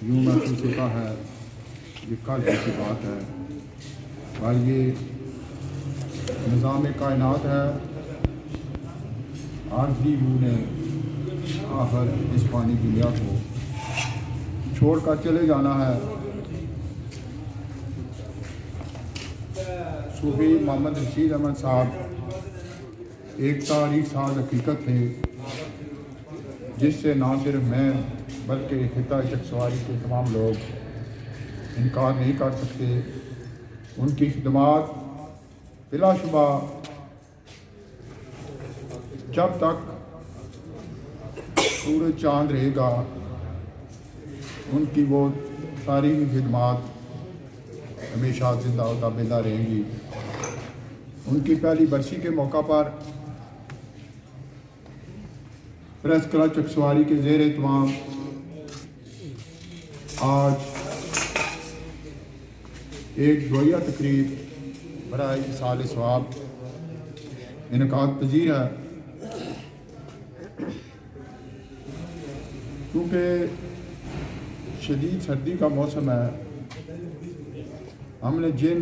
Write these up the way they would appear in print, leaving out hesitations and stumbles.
یوں محسوس ہوتا ہے یہ کل کی بات ہے، اور یہ نظام کائنات ہے۔ آخری روح نے آخر اس فانی دنیا کو چھوڑ کر چلے جانا ہے۔ صوفی محمد رشید احمد صاحب ایک تاریخ ساز حقیقت تھے، جس سے نہ صرف میں بلکہ خطہ چکسواری کے تمام لوگ انکار نہیں کر سکتے۔ ان کی خدمات بلا شبہ جب تک سورج چاند رہے گا ان کی وہ تاریخی خدمات ہمیشہ زندہ و تابندہ رہیں گی۔ ان کی پہلی برسی کے موقع پر پریس کلب چکسواری کے زیر اہتمام آج ایک دعائیہ تقریب برائے ایصال ثواب انعقاد پذیر ہے۔ کیونکہ شدید سردی کا موسم ہے، ہم نے جن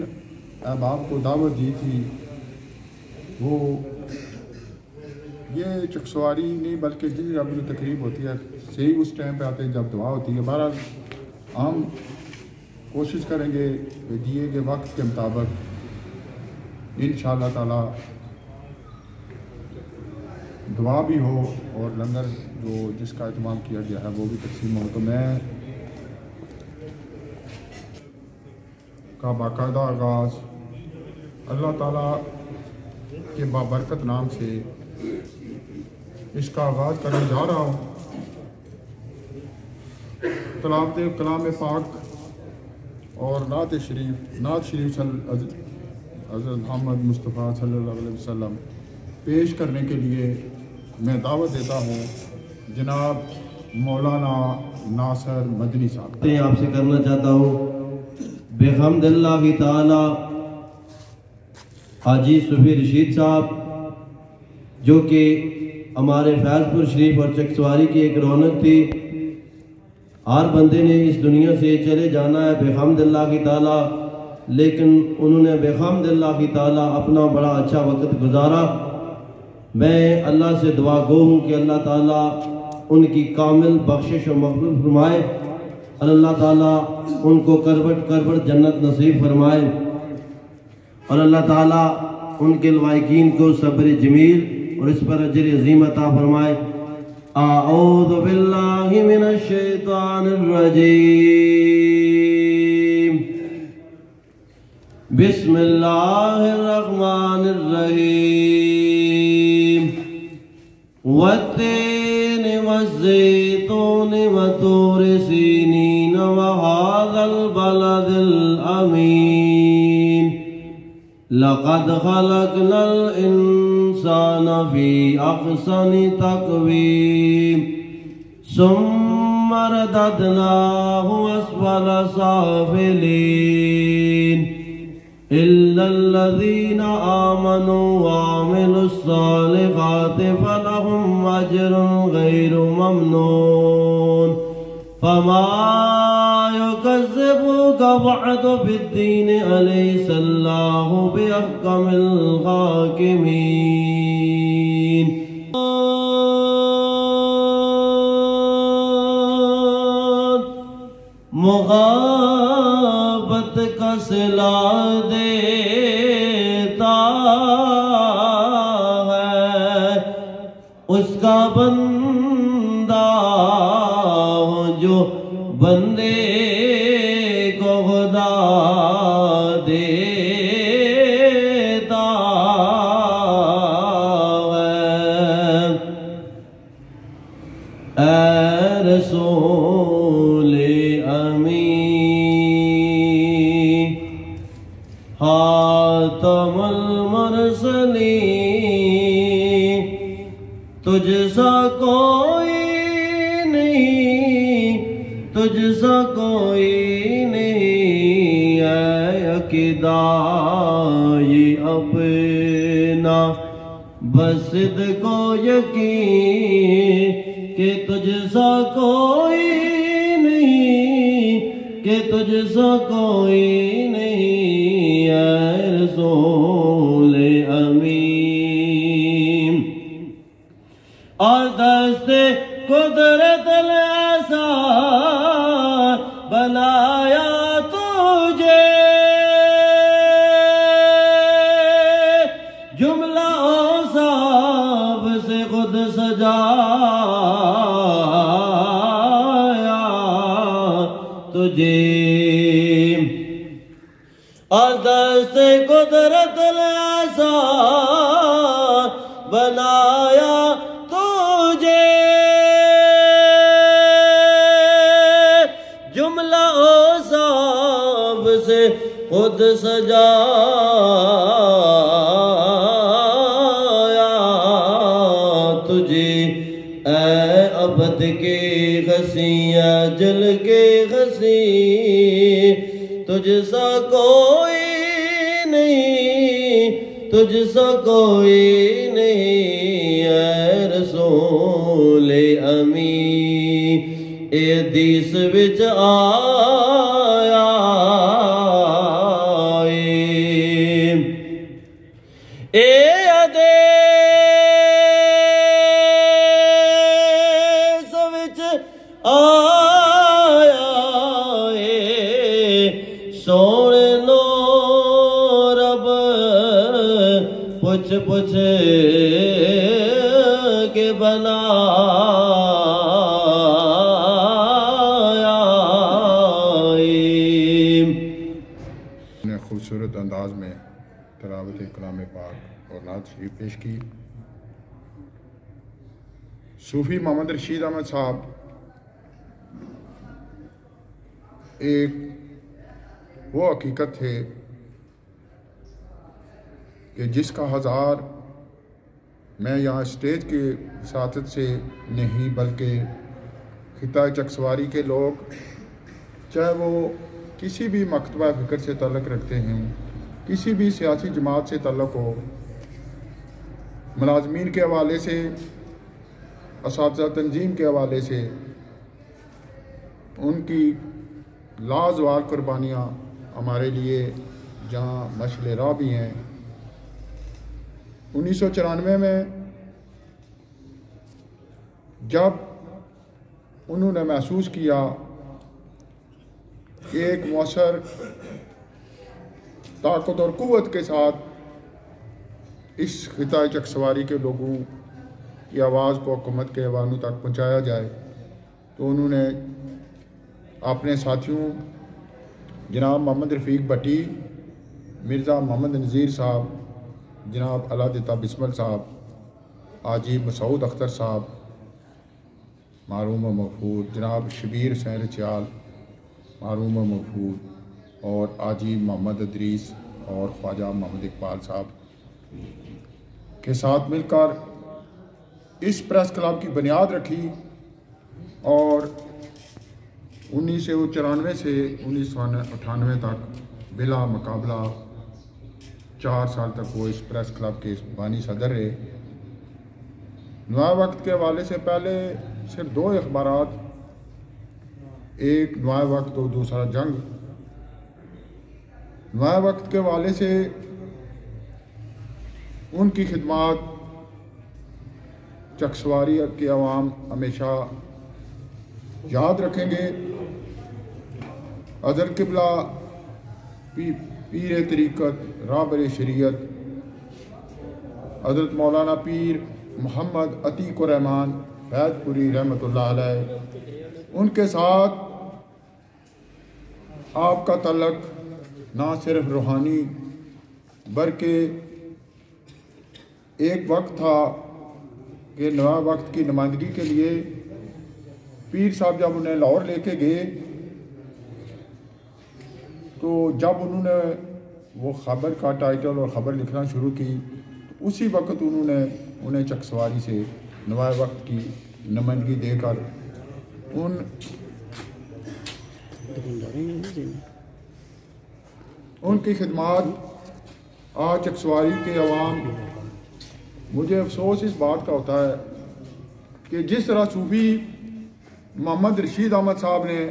احباب کو دعوت دی تھی وہ یہ چکسواری نہیں بلکہ جب تقریب ہوتی ہے صحیح اس ٹائم پہ آتے ہیں جب دعا ہوتی ہے۔ بہرحال ہم کوشش کریں گے کہ دیے گئے وقت کے مطابق انشاءاللہ تعالی دعا بھی ہو اور لنگر جو جس کا اہتمام کیا گیا ہے وہ بھی تقسیم ہو۔ تو میں کا باقاعدہ آغاز اللہ تعالیٰ کے بابرکت نام سے اس کا آغاز کرنے جا رہا ہوں۔ تلاوت کلام پاک اور نعت شریف حضرت محمد مصطفیٰ صلی اللہ علیہ وسلم پیش کرنے کے لیے میں دعوت دیتا ہوں جناب مولانا ناصر مدنی صاحب۔ میں آپ سے کرنا چاہتا ہوں بحمد اللہ تعالی حاجی صوفی رشید صاحب جو کہ ہمارے فیض پور شریف اور چکسواری کی ایک رونق تھی۔ ہر بندے نے اس دنیا سے چلے جانا ہے بحمد اللہ کی تعالی، لیکن انہوں نے بحمد اللہ کی تعالی اپنا بڑا اچھا وقت گزارا۔ میں اللہ سے دعا گو ہوں کہ اللہ تعالیٰ ان کی کامل بخشش و مغفرت فرمائے، اور اللہ تعالیٰ ان کو کروٹ جنت نصیب فرمائے، اور اللہ تعالیٰ ان کے لوائقین کو صبر جمیل اور اس پر اجر عظیم عطا فرمائے۔ اعوذ باللہ من الشیطان الرجیم، بسم اللہ الرحمن الرحیم، والتین والزیتون وطور سینین وہذا البلد الامین، لقد خلقنا الانسان فی احسن تقویم، ثم رددناہ اسفل سافلین، إلا الذين آمنوا وعملوا الصالحات فلهم أجر غير ممنون، فما يكذبك بعد بالدين، أليس الله بأحكم الحاكمين۔ محبت کا صلہ دیتا ہے اس کا بندہ جو بندے کو خدا دیتا ہے۔ اے رسول خاتم المرسلین، تجھ سا کوئی نہیں، تجھ سا کوئی نہیں، اے عقیدہ یہ اپنا بس صدق و یقین کہ تجھ سا کوئی نہیں، کہ تجھ سا کوئی نہیں اے رسول امین، اور دست قدرت ایسا بنایا تجھے، جملہ اوصاف سے خود سجایا تجھے، اور دست قدرت ایسا بنایا تجھے، جملہ اوصاف سے خود سجایا تجھے، اے عبد کے غسی اجل کے غسی، تجھ سا کوئی نہیں، تجھ سا کوئی نہیں اے رسول امین، اے حدیث وچ آیا اے حدیث وچ آیا سونے نو رب پوچھ پوچھ کے بنایا، نے خوبصورت انداز میں تلاوت کلام پاک اور نعت شریف پیش کی۔ صوفی محمد رشید احمد صاحب ایک وہ حقیقت تھے کہ جس کا ہزار میں یہاں اسٹیج کے وساطت سے نہیں بلکہ خطہ چکسواری کے لوگ، چاہے وہ کسی بھی مکتبہ فکر سے تعلق رکھتے ہیں، کسی بھی سیاسی جماعت سے تعلق ہو، ملازمین کے حوالے سے، اساتذہ تنظیم کے حوالے سے، ان کی لازوال قربانیاں ہمارے لیے جہاں مشعل راہ بھی ہیں۔ 1994 میں جب انہوں نے محسوس کیا کہ ایک مؤثر طاقت اور قوت کے ساتھ اس خطہ چکسواری کے لوگوں کی آواز کو حکومت کے ایوانوں تک پہنچایا جائے، تو انہوں نے اپنے ساتھیوں جناب محمد رفیق بھٹی، مرزا محمد نذیر صاحب، جناب علادتہ بسمل صاحب، حاجی مسعود اختر صاحب معروم و مغفور، جناب شبیر حسین رچیال معروم و مغفور، اور حاجی محمد ادریس اور خواجہ محمد اقبال صاحب کے ساتھ مل کر اس پریس کلب کی بنیاد رکھی، اور 1994 سے 1998 تک بلا مقابلہ 4 سال تک وہ اس پریس کلب کے بانی صدر رہے۔ نوائے وقت کے حوالے سے پہلے صرف 2 اخبارات، ایک نوائے وقت اور دوسرا جنگ۔ نوائے وقت کے حوالے سے ان کی خدمات چکسواری کے عوام ہمیشہ یاد رکھیں گے۔ حضرت قبلہ پیر طریقت راہبر شریعت حضرت مولانا پیر محمد عتیق الرحمن فیض پوری رحمۃ اللہ علیہ، ان کے ساتھ آپ کا تعلق نہ صرف روحانی بلکہ ایک وقت تھا کہ نوائے وقت کی نمائندگی کے لیے پیر صاحب جب انہیں لاہور لے کے گئے، تو جب انہوں نے وہ خبر کا ٹائٹل اور خبر لکھنا شروع کی، تو اسی وقت انہیں چکسواری سے نوائے وقت کی نمائندگی دے کر ان کی خدمات آج چکسواری کے عوام، مجھے افسوس اس بات کا ہوتا ہے کہ جس طرح صوفی محمد رشید احمد صاحب نے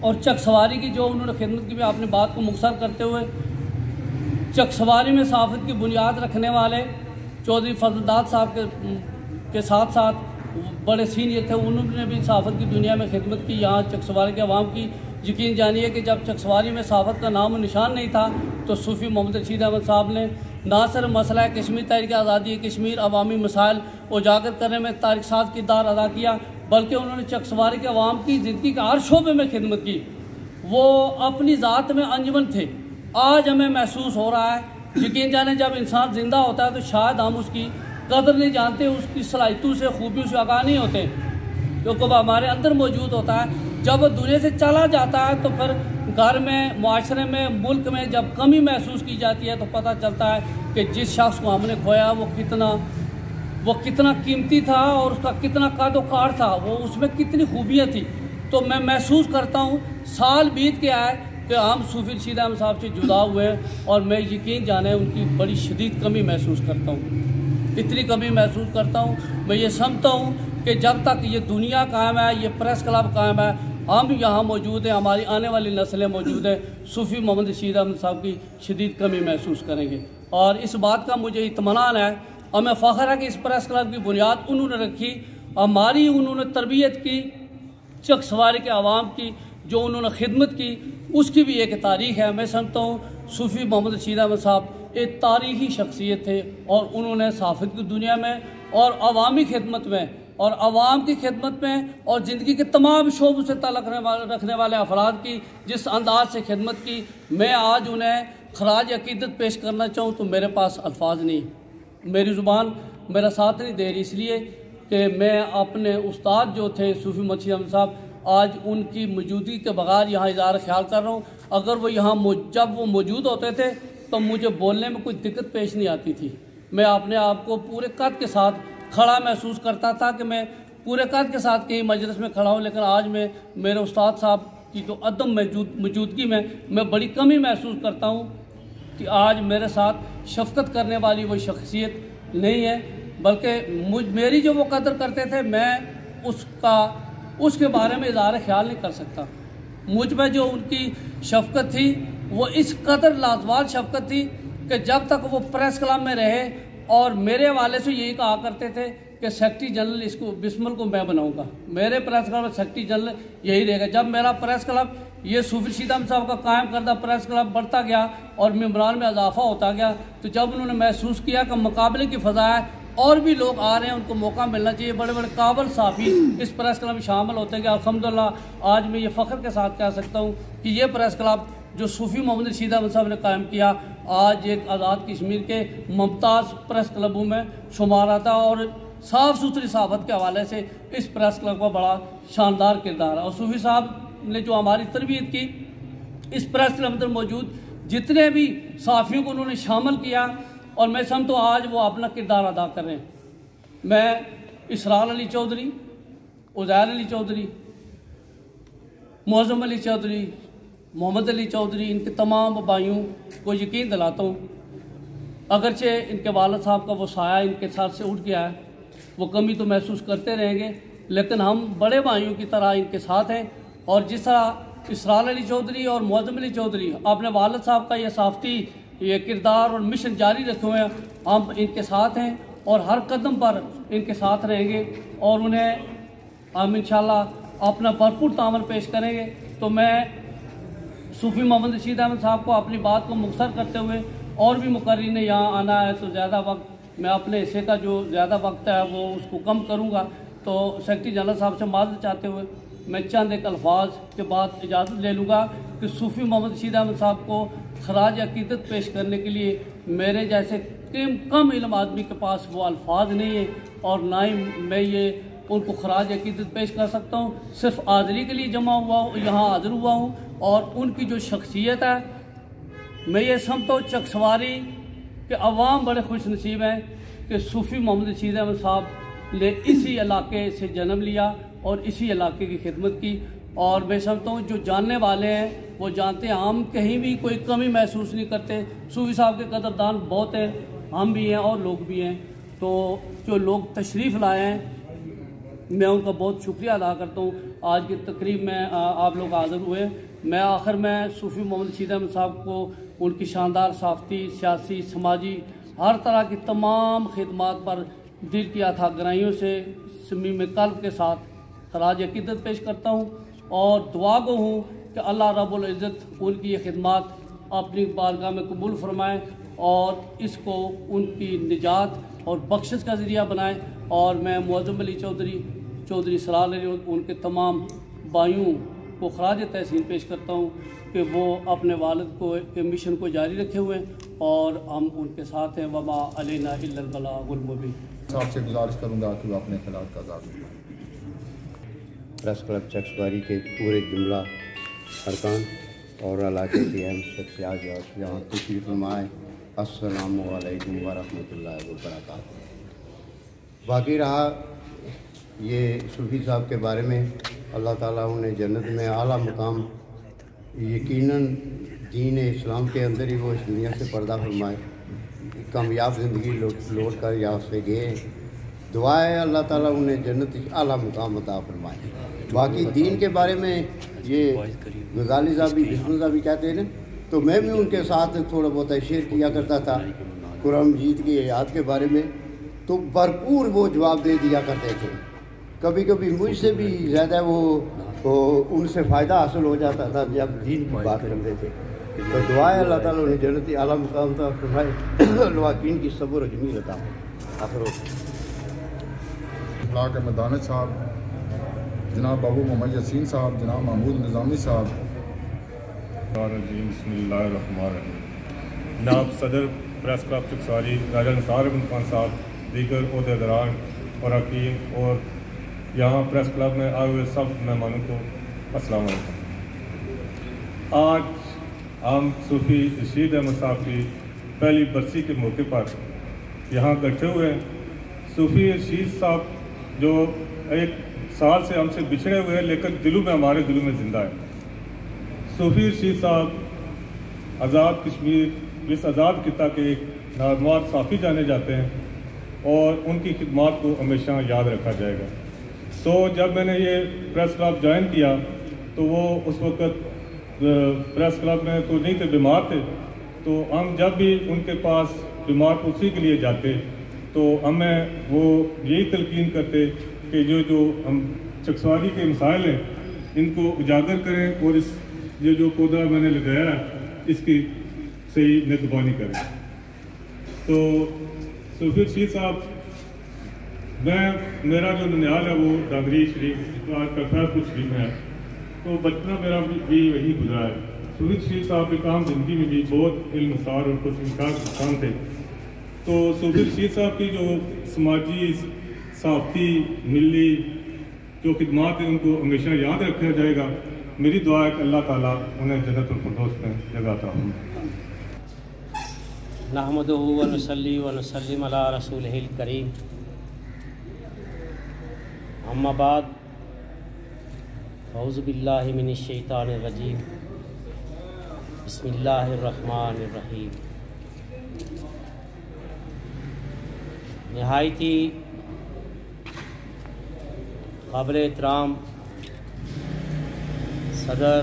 اور چک سواری کی جو انہوں نے خدمت کی بھی آپ نے بات کو مختصر کرتے ہوئے چک سواری میں صحافت کی بنیاد رکھنے والے چودھری فضل داد صاحب کے ساتھ ساتھ بڑے سینئر تھے، انہوں نے بھی صحافت کی دنیا میں خدمت کی، یہاں چک سواری کے عوام کی۔ یقین جانیے کہ جب چک سواری میں صحافت کا نام و نشان نہیں تھا تو صوفی محمد رشید احمد صاحب نے نہ صرف مسئلہ کشمیر تحریک آزادی کشمیر عوامی مسائل اجاگر کرنے میں تاریخ ساز کردار ادا کیا، بلکہ انہوں نے چک سواری کے عوام کی زندگی کے ہر شعبے میں خدمت کی۔ وہ اپنی ذات میں انجمن تھے، آج ہمیں محسوس ہو رہا ہے۔ یقین جانیں جب انسان زندہ ہوتا ہے تو شاید ہم اس کی قدر نہیں جانتے، اس کی صلاحیتوں سے خوبیوں سے آگاہ نہیں ہوتے، کیونکہ وہ ہمارے اندر موجود ہوتا ہے۔ جب وہ دنیا سے چلا جاتا ہے تو پھر گھر میں، معاشرے میں، ملک میں جب کمی محسوس کی جاتی ہے تو پتہ چلتا ہے کہ جس شخص کو ہم نے کھویا وہ کتنا قیمتی تھا اور اس کا کتنا قد و کار تھا، وہ اس میں کتنی خوبیاں تھیں۔ تو میں محسوس کرتا ہوں سال بیت کے آئے کہ ہم صوفی رشید احمد صاحب سے جدا ہوئے، اور میں یقین جانے ان کی بڑی شدید کمی محسوس کرتا ہوں، اتنی کمی محسوس کرتا ہوں۔ میں یہ سمجھتا ہوں کہ جب تک یہ دنیا قائم ہے، یہ پریس کلب قائم ہے، ہم یہاں موجود ہیں، ہماری آنے والی نسلیں موجود ہیں، صوفی محمد رشید احمد صاحب کی شدید کمی محسوس کریں گے۔ اور اس بات کا مجھے اطمینان ہے اور میں فخر ہے کہ اس پریس کلب کی بنیاد انہوں نے رکھی، ہماری انہوں نے تربیت کی، چک سواری کے عوام کی جو انہوں نے خدمت کی اس کی بھی ایک تاریخ ہے۔ میں سمجھتا ہوں صوفی محمد رشید احمد صاحب ایک تاریخی شخصیت تھے، اور انہوں نے صحافت کی دنیا میں اور عوامی خدمت میں اور عوام کی خدمت میں اور زندگی کے تمام شعبوں سے تعلق رکھنے والے افراد کی جس انداز سے خدمت کی، میں آج انہیں خراج عقیدت پیش کرنا چاہوں تو میرے پاس الفاظ نہیں، میری زبان میرا ساتھ نہیں دے رہی، اس لیے کہ میں اپنے استاد جو تھے صوفی محمد رشید احمد صاحب، آج ان کی موجودگی کے بغیر یہاں اظہار خیال کر رہا ہوں۔ اگر وہ یہاں جب وہ موجود ہوتے تھے تو مجھے بولنے میں کوئی دقت پیش نہیں آتی تھی، میں اپنے آپ کو پورے قد کے ساتھ کھڑا محسوس کرتا تھا کہ میں پورے قد کے ساتھ کہیں مجلس میں کھڑا ہوں، لیکن آج میں میرے استاد صاحب کی جو عدم موجودگی میں بڑی کمی محسوس کرتا ہوں کہ آج میرے ساتھ شفقت کرنے والی وہ شخصیت نہیں ہے، بلکہ میری جو وہ قدر کرتے تھے میں اس کے بارے میں اظہار خیال نہیں کر سکتا۔ مجھ میں جو ان کی شفقت تھی وہ اس قدر لازوال شفقت تھی کہ جب تک وہ پریس کلب میں رہے اور میرے والے سے یہی کہا کرتے تھے کہ سیکرٹری جنرل اس کو بسمل کو میں بناؤں گا، میرے پریس کلب میں سیکرٹری جنرل یہی رہے گا۔ جب میرا پریس کلب یہ صوفی رشید احمد صاحب کا قائم کردہ پریس کلب بڑھتا گیا اور ممبران میں اضافہ ہوتا گیا تو جب انہوں نے محسوس کیا کہ مقابلے کی فضا ہے اور بھی لوگ آ رہے ہیں، ان کو موقع ملنا چاہیے، بڑے بڑے قابل صحافی اس پریس کلب میں شامل ہوتے ہیں، الحمدللہ آج میں یہ فخر کے ساتھ کہہ سکتا ہوں کہ یہ پریس کلب جو صوفی محمد رشید احمد صاحب نے قائم کیا آج ایک آزاد کشمیر کے ممتاز پریس کلبوں میں شمار آتا، اور صاف ستھری صحافت کے حوالے سے اس پریس کلب کا بڑا شاندار کردار ہے۔ اور صوفی صاحب نے جو ہماری تربیت کی، اس پریس کلب میں موجود جتنے بھی صحافیوں کو انہوں نے شامل کیا، اور میں سمجھتا ہوں آج وہ اپنا کردار ادا کر رہے ہیں۔ میں اسرار علی چودھری، عزیر علی چودھری، معظم علی چودھری، محمد علی چودھری، ان کے تمام بھائیوں کو یقین دلاتا ہوں، اگرچہ ان کے والد صاحب کا وہ سایہ ان کے ساتھ سے اٹھ گیا ہے، وہ کمی تو محسوس کرتے رہیں گے، لیکن ہم بڑے بھائیوں کی طرح ان کے ساتھ ہیں۔ اور جس طرح اسرار علی چودھری اور معظم علی چودھری اپنے والد صاحب کا یہ صحافتی یہ کردار اور مشن جاری رکھے ہوئے ہیں، ہم ان کے ساتھ ہیں اور ہر قدم پر ان کے ساتھ رہیں گے، اور انہیں ہم انشاءاللہ اپنا بھرپور تعاون پیش کریں گے۔ تو میں صوفی محمد رشید احمد صاحب کو اپنی بات کو مختصر کرتے ہوئے، اور بھی مقررین نے یہاں آنا ہے تو زیادہ وقت میں اپنے حصے کا جو زیادہ وقت ہے وہ اس کو کم کروں گا، تو سیکرٹری جنرل صاحب سے معذرت چاہتے ہوئے میں چند ایک الفاظ کے بعد اجازت لے لوں گا کہ صوفی محمد رشید احمد صاحب کو خراج عقیدت پیش کرنے کے لیے میرے جیسے کم علم آدمی کے پاس وہ الفاظ نہیں ہیں، اور نہ ہی میں یہ ان کو خراج عقیدت پیش کر سکتا ہوں۔ صرف حاضری کے لیے جمع ہوا ہوں، یہاں حاضر ہوا ہوں، اور ان کی جو شخصیت ہے میں یہ سمجھتا ہوں چک سواری کے عوام بڑے خوش نصیب ہیں کہ صوفی محمد رشید احمد صاحب نے اسی علاقے سے جنم لیا اور اسی علاقے کی خدمت کی، اور میں سمجھتا ہوں جو جاننے والے ہیں وہ جانتے ہیں، ہم کہیں بھی کوئی کمی محسوس نہیں کرتے۔ صوفی صاحب کے قدردان بہت ہیں، ہم بھی ہیں اور لوگ بھی ہیں۔ تو جو لوگ تشریف لائے ہیں میں ان کا بہت شکریہ ادا کرتا ہوں۔ آج کی تقریب میں آپ لوگ حاضر ہوئے۔ میں آخر میں صوفی محمد رشید احمد صاحب کو ان کی شاندار ثقافتی، سیاسی، سماجی ہر طرح کی تمام خدمات پر دل کی اتھا گہرائیوں سے صمیم قلب کے ساتھ خراج عقیدت پیش کرتا ہوں اور دعا گو ہوں کہ اللہ رب العزت ان کی یہ خدمات اپنی بارگاہ میں قبول فرمائے اور اس کو ان کی نجات اور بخشش کا ذریعہ بنائے۔ اور میں معظم علی چودھری سرار علی ان کے تمام بھائیوں کو خراج تحسین پیش کرتا ہوں کہ وہ اپنے والد کے مشن کو جاری رکھے ہوئے اور ہم ان کے ساتھ ہیں۔ وما علینا الا البلاغ المبین۔ صاحب سے گزارش کروں گا کہ وہ اپنے خیالات کا اظہار کریں۔ پریس کلب چکسواری کے پورے جملہ ارکان اور علاقے کے اہم شخصیات یہاں تشریف فرما ہے، السلام علیکم ورحمۃ اللہ وبرکاتہ۔ باقی رہا یہ صوفی صاحب کے بارے میں، اللہ تعالیٰ انہیں جنت میں اعلیٰ مقام یقیناً دین اسلام کے اندر ہی وہ اس دنیا سے پردہ فرمائے، کامیاب زندگی لوٹ کر یہاں سے گئے۔ دعا ہے اللہ تعالیٰ انہیں جنت اعلیٰ مقام عطا فرمائے۔ باقی دین کے بارے میں یہ غزالی صاحب بھی بسم صاحب بھی کہتے ہیں نا، تو میں بھی ان کے ساتھ تھوڑا بہت شیئر کیا کرتا تھا قرآن مجید کی آیات کے بارے میں، تو بھرپور وہ جواب دے دیا کرتے تھے۔ کبھی کبھی مجھ سے بھی زیادہ وہ ان سے فائدہ حاصل ہو جاتا تھا جب دین کی بات کرتے تھے۔ تو دعا ہے اللہ تعالیٰ انہیں جنتی اعلیٰ مقام عطا فرمائے، الواقعین کی صبر و جمیل عطا آخر اخلاق کے مدانت صاحب، جناب ابو محمد یاسین صاحب، جناب محمود نظامی صاحب۔ بسم اللہ الرحمن الرحیم۔ جناب صدر پریس کلب چکسواری راجہ نثار احمد خان صاحب، دیگر عہدیداران اور حکیم اور یہاں پریس کلب میں آئے ہوئے سب مہمانوں کو السلام علیکم۔ آج ہم صوفی رشید احمد صاحب کی پہلی برسی کے موقع پر یہاں اکٹھے ہوئے ہیں۔ صوفی رشید صاحب جو ایک سال سے ہم سے بچھڑے ہوئے ہیں لیکن ہمارے دلوں میں زندہ ہے۔ صوفی رشید صاحب آزاد کشمیر، اس آزاد خطہ کے ایک نامور صحافی جانے جاتے ہیں اور ان کی خدمات کو ہمیشہ یاد رکھا جائے گا۔ جب میں نے یہ پریس کلب جوائن کیا تو وہ اس وقت پریس کلب میں تو نہیں تھے، بیمار تھے، تو ہم جب بھی ان کے پاس بیمار پرسی کے لیے جاتے تو ہمیں وہ یہی تلقین کرتے کہ جو ہم چکسواری کے مسائل ہیں ان کو اجاگر کریں اور یہ جو پودا میں نے لگایا ہے اس کی صحیح نگہبانی کریں۔ تو صوفی رشید صاحب، میرا جو ننیال ہے وہ ڈانگری شریف، آج کل فیض پور شریف میں ہے، تو بچپنا میرا بھی وہی گزرا ہے۔ صوفی رشید صاحب کے کام زندگی میں بھی بہت علم نثار اور کچھ انسان تھے۔ تو صوفی رشید صاحب کی جو سماجی، صحافتی، ملی جو خدمات ہیں ان کو ہمیشہ یاد رکھا جائے گا۔ میری دعا ہے کہ اللہ تعالیٰ انہیں جنت الفردوس میں جگہ عطا فرمائے۔ نحمدہ و نصلی و نسلم علی رسولہ الکریم، اما بعد، اعوذ باللہ من الشیطان الرجیم، بسم اللہ الرحمن الرحیم۔ نہایت ہی قابل احترام صدر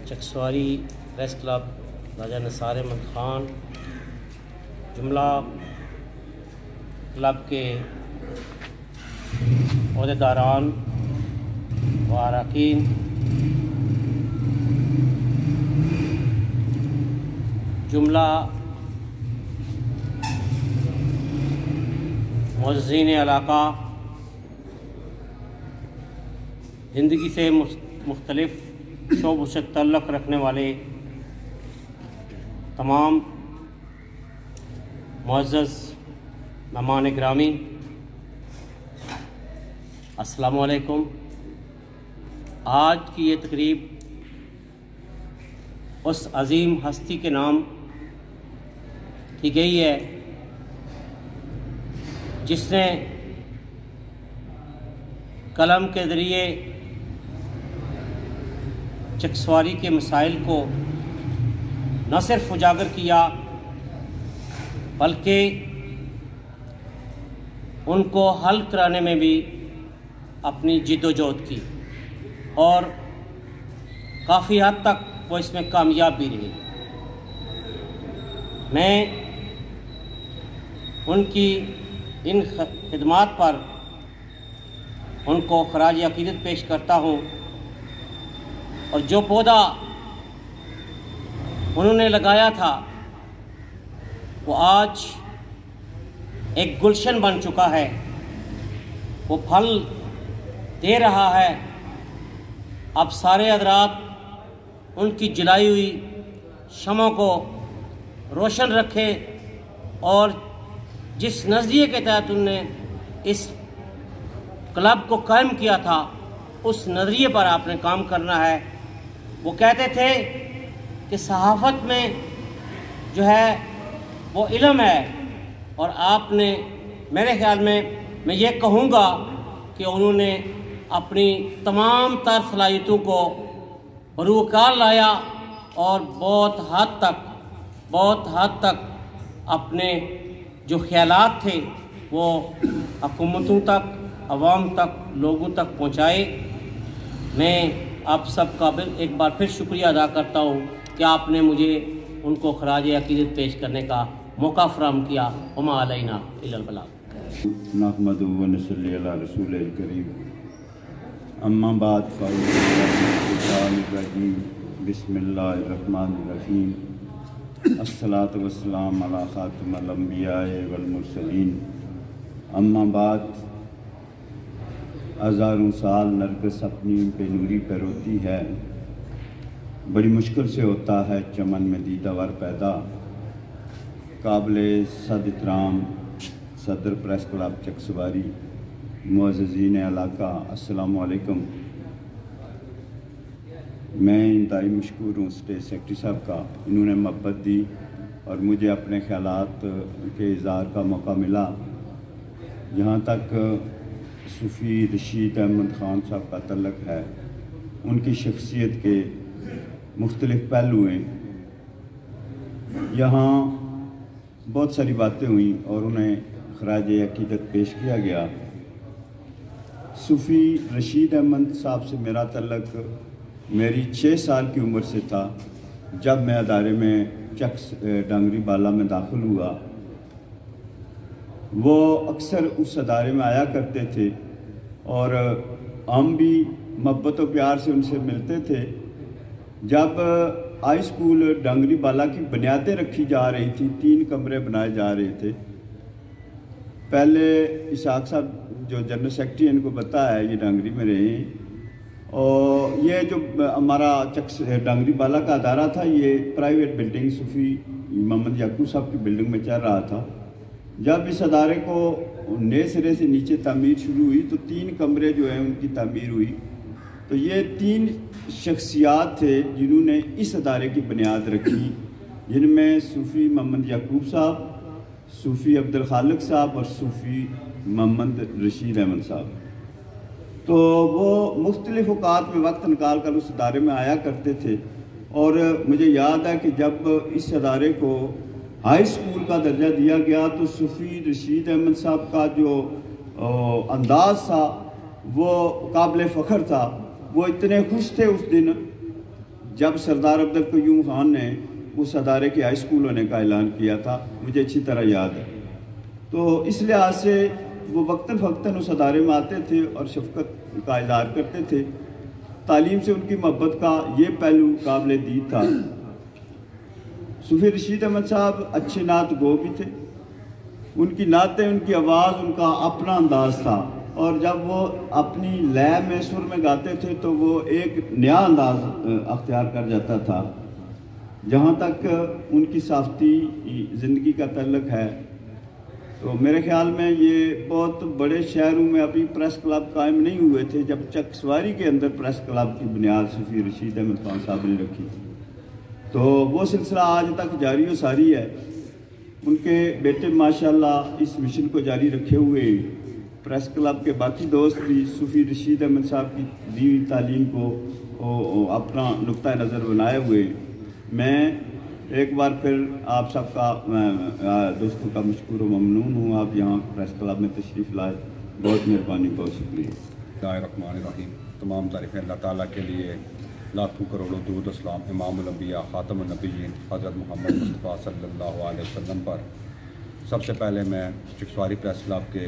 چکسواری پریس کلب راجہ نثار احمد خان، جملہ کلب کے عہدیداران و اراکین، جملہ معززین علاقہ، زندگی سے مختلف شعبوں سے تعلق رکھنے والے تمام معزز مہمان گرامی، السلام علیکم۔ آج کی یہ تقریب اس عظیم ہستی کے نام کی گئی ہے جس نے قلم کے ذریعے چکسواری کے مسائل کو نہ صرف اجاگر کیا بلکہ ان کو حل کرانے میں بھی اپنی جد و جہد کی اور کافی حد تک وہ اس میں کامیاب بھی رہے۔ میں ان کی ان خدمات پر ان کو خراج عقیدت پیش کرتا ہوں، اور جو پودا انہوں نے لگایا تھا وہ آج ایک گلشن بن چکا ہے، وہ پھل دے رہا ہے۔ اب سارے حضرات ان کی جلائی ہوئی شمع کو روشن رکھے اور جس نظریے کے تحت انہوں نے اس کلب کو قائم کیا تھا اس نظریے پر آپ نے کام کرنا ہے۔ وہ کہتے تھے کہ صحافت میں جو ہے وہ علم ہے، اور آپ نے میرے خیال میں یہ کہوں گا کہ انہوں نے اپنی تمام تر صلاحیتوں کو بروکار لایا اور بہت حد تک اپنے جو خیالات تھے وہ حکومتوں تک، عوام تک، لوگوں تک پہنچائے۔ میں آپ سب کا ایک بار پھر شکریہ ادا کرتا ہوں کہ آپ نے مجھے ان کو خراج عقیدت پیش کرنے کا موقع فراہم کیا۔ وما علینا الا البلاغ۔ نحمد و نصلی علی رسول الکریم، اما بعد فاعوذ باللہ من الشیطان الرجیم، بسم اللہ الرحمن الرحیم، الصلاۃ والسلام علی خاتم الانبیاء والمرسلین، اما بعد۔ ہزاروں سال نرگس اپنی بے نوری پہ روتی ہے، بڑی مشکل سے ہوتا ہے چمن میں دیدہ ور پیدا۔ قابل صد احترام صدر پریس کلب چک سواری، معززین علاقہ، السلام علیکم۔ میں انتہائی مشکور ہوں اسٹیٹ سیکرٹری صاحب کا، انہوں نے محبت دی اور مجھے اپنے خیالات کے اظہار کا موقع ملا۔ جہاں تک صوفی رشید احمد خان صاحب کا تعلق ہے، ان کی شخصیت کے مختلف پہلو ہیں۔ یہاں بہت ساری باتیں ہوئیں اور انہیں خراج عقیدت پیش کیا گیا۔ صوفی رشید احمد صاحب سے میرا تعلق میری 6 سال کی عمر سے تھا، جب میں ادارے میں چک ڈانگری بالا میں داخل ہوا۔ وہ اکثر اس ادارے میں آیا کرتے تھے اور ہم بھی محبت و پیار سے ان سے ملتے تھے۔ جب ہائی اسکول ڈانگری بالا کی بنیادیں رکھی جا رہی تھی، 3 کمرے بنائے جا رہے تھے، پہلے اسحاق صاحب جو جنرل سیکرٹری ان کو پتہ ہے، یہ ڈانگری میں رہے ہیں، اور یہ جو ہمارا ڈانگری بالا کا ادارہ تھا یہ پرائیویٹ بلڈنگ صوفی محمد یعقوب صاحب کی بلڈنگ میں چل رہا تھا۔ جب اس ادارے کو نئے سرے سے نیچے تعمیر شروع ہوئی تو 3 کمرے جو ہیں ان کی تعمیر ہوئی۔ تو یہ 3 شخصیات تھے جنہوں نے اس ادارے کی بنیاد رکھی، جن میں صوفی محمد یعقوب صاحب، صوفی عبدالخالق صاحب اور صوفی محمد رشید احمد صاحب۔ تو وہ مختلف اوقات میں وقت نکال کر اس ادارے میں آیا کرتے تھے، اور مجھے یاد ہے کہ جب اس ادارے کو ہائی اسکول کا درجہ دیا گیا تو صوفی رشید احمد صاحب کا جو انداز تھا وہ قابل فخر تھا۔ وہ اتنے خوش تھے اس دن جب سردار عبدالقیوم خان نے اس ادارے کے ہائی اسکول ہونے کا اعلان کیا تھا، مجھے اچھی طرح یاد ہے۔ تو اس لحاظ سے وہ وقتاً فوقتاً اس ادارے میں آتے تھے اور شفقت کا اظہار کرتے تھے۔ تعلیم سے ان کی محبت کا یہ پہلو قابل دید تھا۔ صوفی رشید احمد صاحب اچھے نعت گو بھی تھے، ان کی نعتیں، ان کی آواز، ان کا اپنا انداز تھا، اور جب وہ اپنی لے میں سر میں گاتے تھے تو وہ ایک نیا انداز اختیار کر جاتا تھا۔ جہاں تک ان کی صحافتی زندگی کا تعلق ہے تو میرے خیال میں یہ بہت بڑے شہروں میں ابھی پریس کلب قائم نہیں ہوئے تھے جب چک سواری کے اندر پریس کلب کی بنیاد صوفی رشید احمد خان صاحب نے رکھی تھی۔ تو وہ سلسلہ آج تک جاری و ساری ہے۔ ان کے بیٹے ماشاءاللہ اس مشن کو جاری رکھے ہوئے، پریس کلب کے باقی دوست بھی صوفی رشید احمد صاحب کی دی ہوئی تعلیم کو اپنا نقطہ نظر بنائے ہوئے۔ میں ایک بار پھر آپ سب کا دوستوں کا مشکور و ممنون ہوں. آپ یہاں پریس کلب میں تشریف لائے, بہت مہربانی, بہت شکریہ. بسم اللہ الرحمن الرحیم. تمام تعریفیں اللہ تعالیٰ کے لیے, لاکھوں کروڑوں درود و سلام امام الانبیاء خاتم النبیین حضرت محمد مصطفیٰ صلی اللہ علیہ وسلم پر. سب سے پہلے میں چکسواری پریس کلب کے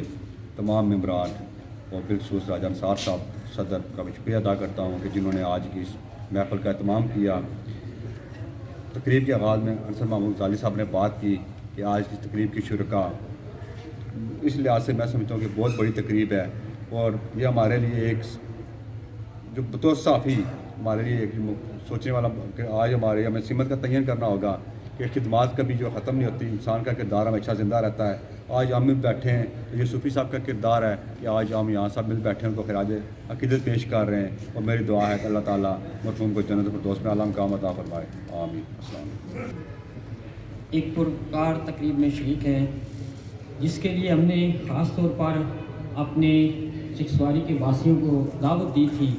تمام ممبران اور بالخصوص راجہ نثار صاحب صدر کا بھی شکریہ ادا کرتا ہوں کہ جنہوں نے آج کی اس محفل کا اہتمام کیا. تقریب کے آغاز میں انصر محمود غزالی صاحب نے بات کی کہ آج کی تقریب کی شرکا, اس لحاظ سے میں سمجھتا ہوں کہ بہت بڑی تقریب ہے, اور یہ ہمارے لیے ایک جو بطور صحافی ہمارے لیے ایک سوچنے والا کہ آج ہمیں سمت کا تعین کرنا ہوگا کہ خدمات کبھی جو ختم نہیں ہوتی, انسان کا کردار ہمیشہ زندہ رہتا ہے. آج ہم مل بیٹھے ہیں, یہ صوفی صاحب کا کردار ہے کہ آج ہم یہاں سب مل بیٹھے ہیں, ان کو خراج عقیدت پیش کر رہے ہیں, اور میری دعا ہے کہ اللہ تعالیٰ مرحوم کو جنت الفردوس میں اعلیٰ مقام عطا فرمائے, آمین. السلام علیکم. ایک پرکار تقریب میں شریک ہیں جس کے لیے ہم نے خاص طور پر اپنے چکسواری کے واسیوں کو دعوت دی تھی,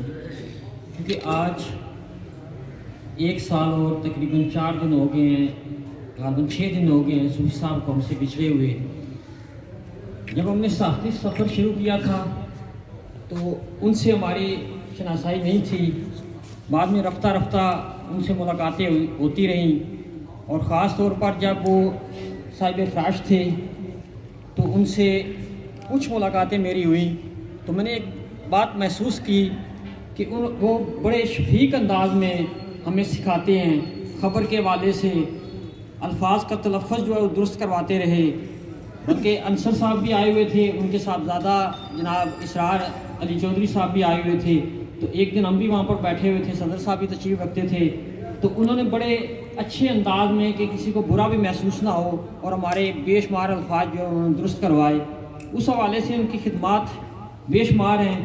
کیونکہ آج 1 سال اور تقریباً 4 دن ہو گئے ہیں, غالباً 6 دن ہو گئے ہیں صوفی صاحب کو ہم سے بچھڑے ہوئے. جب ہم نے صحافتی سفر شروع کیا تھا تو ان سے ہماری شناسائی نہیں تھی, بعد میں رفتہ رفتہ ان سے ملاقاتیں ہوتی رہیں, اور خاص طور پر جب وہ صاحب فراش تھے تو ان سے کچھ ملاقاتیں میری ہوئیں, تو میں نے ایک بات محسوس کی کہ وہ بڑے شفیق انداز میں ہمیں سکھاتے ہیں. خبر کے حوالے سے الفاظ کا تلفظ جو ہے وہ درست کرواتے رہے. بلکہ انصر صاحب بھی آئے ہوئے تھے, ان کے صاحبزادہ جناب اسرار علی چودھری صاحب بھی آئے ہوئے تھے, تو ایک دن ہم بھی وہاں پر بیٹھے ہوئے تھے, صدر صاحب بھی تشریف رکھتے تھے, تو انہوں نے بڑے اچھے انداز میں کہ کسی کو برا بھی محسوس نہ ہو اور ہمارے بے شمار الفاظ جو انہوں نے درست کروائے. اس حوالے سے ان کی خدمات بے شمار ہیں.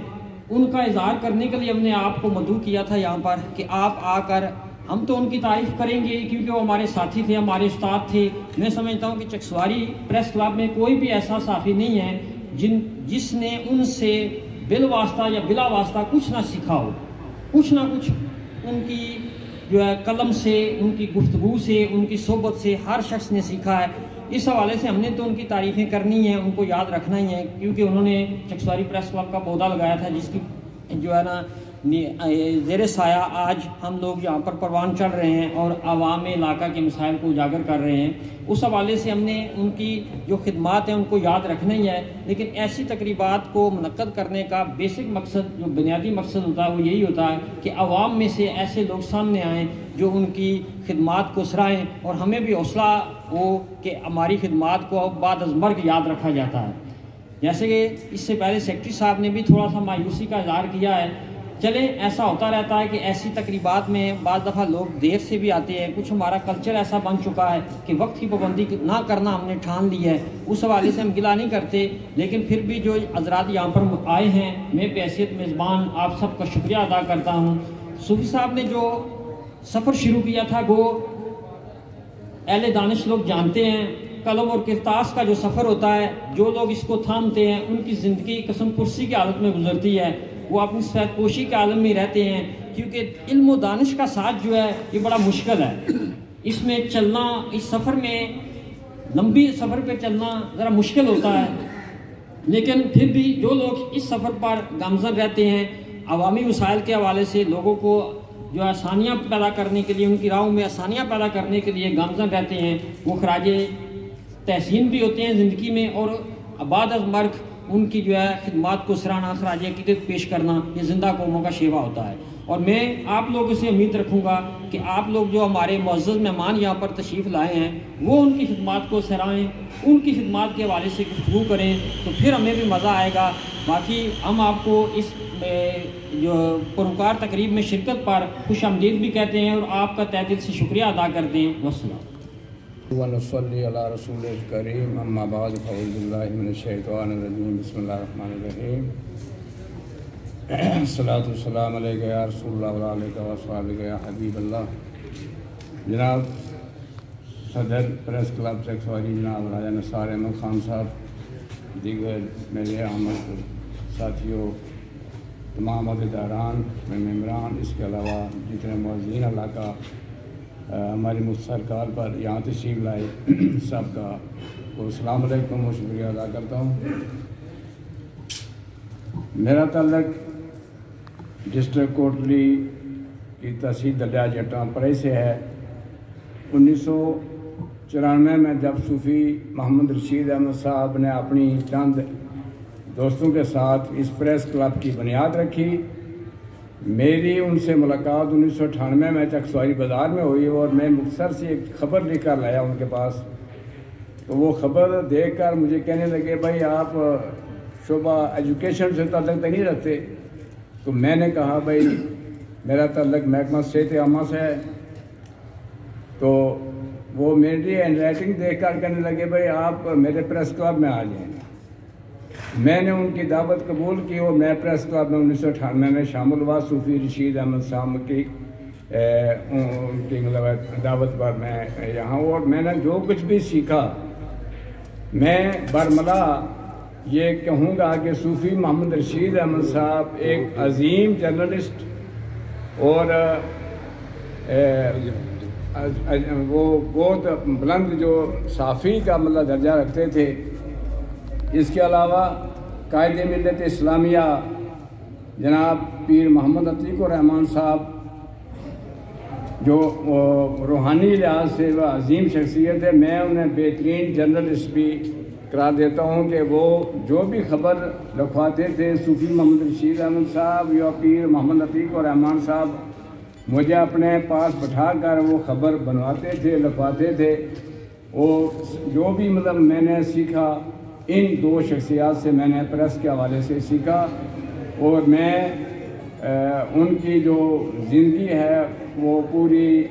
ان کا اظہار کرنے کے لیے ہم نے آپ کو مدعو کیا تھا یہاں پر کہ آپ آ کر, ہم تو ان کی تعریف کریں گے کیونکہ وہ ہمارے ساتھی تھے, ہمارے استاد تھے. میں سمجھتا ہوں کہ چکسواری پریس کلب میں کوئی بھی ایسا صحافی نہیں ہے جس نے ان سے بالواسطہ یا بلا واسطہ کچھ نہ سیکھا ہو. کچھ نہ کچھ ان کی جو ہے قلم سے, ان کی گفتگو سے, ان کی صحبت سے ہر شخص نے سیکھا ہے. اس حوالے سے ہم نے تو ان کی تعریفیں کرنی ہیں, ان کو یاد رکھنا ہی ہے, کیونکہ انہوں نے چکسواری پریس کلب کا پودا لگایا تھا جس کی جو ہے نا زیر سایہ آج ہم لوگ یہاں پر پروان چڑھ رہے ہیں اور عوام علاقہ کے مسائل کو اجاگر کر رہے ہیں. اس حوالے سے ہم نے ان کی جو خدمات ہیں ان کو یاد رکھنا ہی ہے. لیکن ایسی تقریبات کو منعقد کرنے کا بیسک مقصد, جو بنیادی مقصد ہوتا ہے, وہ یہی ہوتا ہے کہ عوام میں سے ایسے لوگ سامنے آئیں جو ان کی خدمات کو سراہیں, اور ہمیں بھی حوصلہ ہو کہ ہماری خدمات کو بعد از مرگ یاد رکھا جاتا ہے. جیسے کہ اس سے پہلے سیکرٹری صاحب نے بھی تھوڑا سا مایوسی کا اظہار کیا ہے. چلیں, ایسا ہوتا رہتا ہے کہ ایسی تقریبات میں بعض دفعہ لوگ دیر سے بھی آتے ہیں. کچھ ہمارا کلچر ایسا بن چکا ہے کہ وقت کی پابندی نہ کرنا ہم نے ٹھان لی ہے. اس حوالے سے ہم گلہ نہیں کرتے, لیکن پھر بھی جو حضرات یہاں پر آئے ہیں, میں بحیثیت میزبان آپ سب کا شکریہ ادا کرتا ہوں. صوفی صاحب نے جو سفر شروع کیا تھا وہ اہل دانش لوگ جانتے ہیں. قلم اور کرتاس کا جو سفر ہوتا ہے, جو لوگ اس کو تھامتے ہیں ان کی زندگی قسم پرسی کی حالت میں گزرتی ہے. وہ اپنی سفید پوشی کے عالم میں رہتے ہیں, کیونکہ علم و دانش کا ساتھ جو ہے یہ بڑا مشکل ہے. اس میں چلنا, اس سفر میں لمبی سفر پہ چلنا ذرا مشکل ہوتا ہے. لیکن پھر بھی جو لوگ اس سفر پر گامزن رہتے ہیں, عوامی مسائل کے حوالے سے لوگوں کو جو آسانیاں پیدا کرنے کے لیے, ان کی راہوں میں آسانیاں پیدا کرنے کے لیے گامزن رہتے ہیں, وہ خراج تحسین بھی ہوتے ہیں زندگی میں, اور بعد از مرگ ان کی جو ہے خدمات کو سراہنا, خراج عقیدت پیش کرنا, یہ زندہ قوموں کا شیوا ہوتا ہے. اور میں آپ لوگوں سے امید رکھوں گا کہ آپ لوگ جو ہمارے معزز مہمان یہاں پر تشریف لائے ہیں وہ ان کی خدمات کو سرائیں, ان کی خدمات کے حوالے سے گفتگو کریں, تو پھر ہمیں بھی مزہ آئے گا. باقی ہم آپ کو اس جو پروکار تقریب میں شرکت پر خوش آمدید بھی کہتے ہیں اور آپ کا تہ دل سے شکریہ ادا کرتے ہیں. والسلام. ونصلی علی رسول الکریم. اما بعد فاعوذ باللہ من الشیطان الرجیم. بسم اللہ الرحمن الرحیم. الصلاۃ والسلام علیک یا رسول اللہ و علیک و اصحابک یا حبیب اللہ. جناب صدر پریس کلب چکسواری جناب راجہ نثار احمد خان صاحب, دیگر میرے احمد ساتھیوں, تمام عہدیداران, ممبران, اس کے علاوہ جتنے معززین علاقہ, ہماری مفتی سرکار پر یہاں تشریف لائے سب کا السلام علیکم و شکریہ ادا کرتا ہوں۔ میرا تعلق ڈسٹرکٹ کوٹلی کی تحصیل دریا جٹاں پرئی سے ہے۔ 1994 میں جب صوفی محمد رشید احمد صاحب نے اپنی چند دوستوں کے ساتھ اس پریس کلب کی بنیاد رکھی، میری ان سے ملاقات 1998 میں چکسواری بازار میں ہوئی اور میں مختصر سی ایک خبر لے کر لایا ان کے پاس۔ تو وہ خبر دیکھ کر مجھے کہنے لگے بھائی آپ شعبہ ایجوکیشن سے تعلق نہیں رکھتے؟ تو میں نے کہا بھائی میرا تعلق محکمہ صحت عامہ سے ہے۔ تو وہ میری ہینڈ رائٹنگ دیکھ کر کہنے لگے بھائی آپ میرے پریس کلب میں آ جائیں۔ میں نے ان کی دعوت قبول کی اور میں پریس کلب میں 1998 میں شامل ہوا۔ صوفی رشید احمد صاحب کی ان کی مطلب دعوت پر میں یہاں، اور میں نے جو کچھ بھی سیکھا میں برملا یہ کہوں گا کہ صوفی محمد رشید احمد صاحب ایک عظیم جرنلسٹ اور وہ بہت بلند جو صحافی کا مطلب درجہ رکھتے تھے۔ اس کے علاوہ قائد ملت اسلامیہ جناب پیر محمد عتیق الرحمان صاحب جو روحانی لحاظ سے وہ عظیم شخصیت ہے، میں انہیں بہترین جرنلسٹ بھی قرار دیتا ہوں کہ وہ جو بھی خبر لکھواتے تھے صوفی محمد رشید احمد صاحب یا پیر محمد عتیق الرحمان صاحب مجھے اپنے پاس بٹھا کر وہ خبر بنواتے تھے، لکھواتے تھے۔ اور جو بھی مطلب میں نے سیکھا ان دو شخصیات سے، میں نے پریس کے حوالے سے سیکھا، اور میں ان کی جو زندگی ہے وہ پوری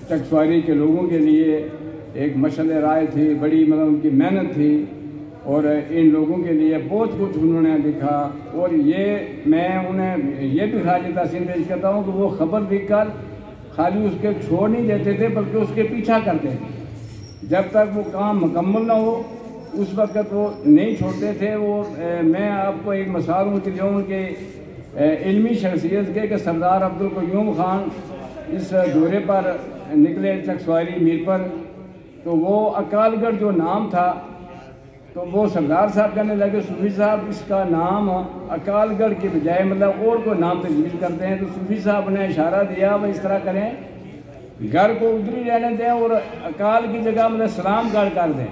چکسواری کے لوگوں کے لیے ایک مشعل رائے تھی، بڑی مطلب ان کی محنت تھی، اور ان لوگوں کے لیے بہت کچھ انہوں نے لکھا۔ اور یہ میں انہیں یہ بھی خراج تحسین پیش کرتا ہوں کہ وہ خبر لکھ کر خالی اس کے چھوڑ نہیں دیتے تھے بلکہ اس کے پیچھا کرتے تھے، جب تک وہ کام مکمل نہ ہو اس وقت وہ نہیں چھوڑتے تھے۔ وہ میں آپ کو ایک مثال ان کی جو ان کے علمی شخصیت کے کہ سردار عبدالقیوم خان اس دورے پر نکلے چکسواری میر پر، تو وہ اکال گڑھ جو نام تھا تو وہ سردار صاحب کہنے لگے صوفی صاحب اس کا نام اکال گڑھ کے بجائے مطلب اور کوئی نام تجویز کرتے ہیں۔ تو صوفی صاحب نے اشارہ دیا وہ اس طرح کریں گھر کو ادھر ہی رہنے دیں اور اکال کی جگہ مطلب سلام گڑھ کر دیں۔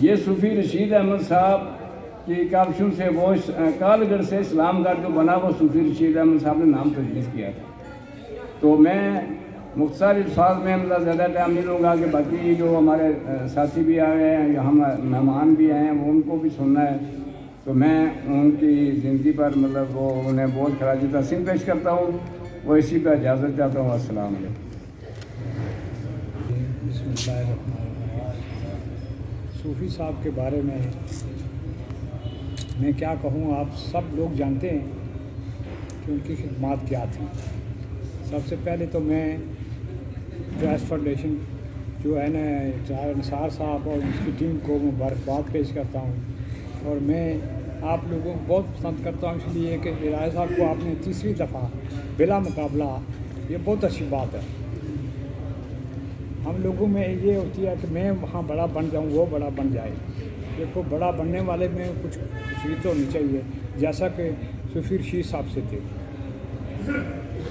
یہ صوفی رشید احمد صاحب کی کابشوں سے وہ اکال گڑھ سے اسلام گڑھ جو بنا وہ صوفی رشید احمد صاحب نے نام تجویز کیا تھا۔ تو میں مختصر الفاظ میں مطلب زیادہ ٹائم نہیں لوں گا کہ باقی جو ہمارے ساتھی بھی آئے ہیں یہاں مہمان بھی آئے ہیں وہ ان کو بھی سننا ہے، تو میں ان کی زندگی پر مطلب وہ انہیں بہت خراج تحسین پیش کرتا ہوں۔ وہ اسی پہ اجازت چاہتا ہوں۔ السلام علیکم۔ بسم اللہ الرحمن الرحیم۔ صوفی صاحب کے بارے میں کیا کہوں، آپ سب لوگ جانتے ہیں کہ ان کی خدمات کیا تھیں۔ سب سے پہلے تو میں پریس فاؤنڈیشن جو ہے نا ڈرائیور نثار صاحب اور اس کی ٹیم کو مبارکباد پیش کرتا ہوں، اور میں آپ لوگوں کو بہت پسند کرتا ہوں اس لیے کہ رائے صاحب کو آپ نے تیسری دفعہ بلا مقابلہ، یہ بہت اچھی بات ہے۔ ہم لوگوں میں یہ ہوتی ہے کہ میں وہاں بڑا بن جاؤں وہ بڑا بن جائے، دیکھو بڑا بننے والے میں کچھ خصوصیت ہونی چاہیے، جیسا کہ صوفی رشید صاحب سے تھے۔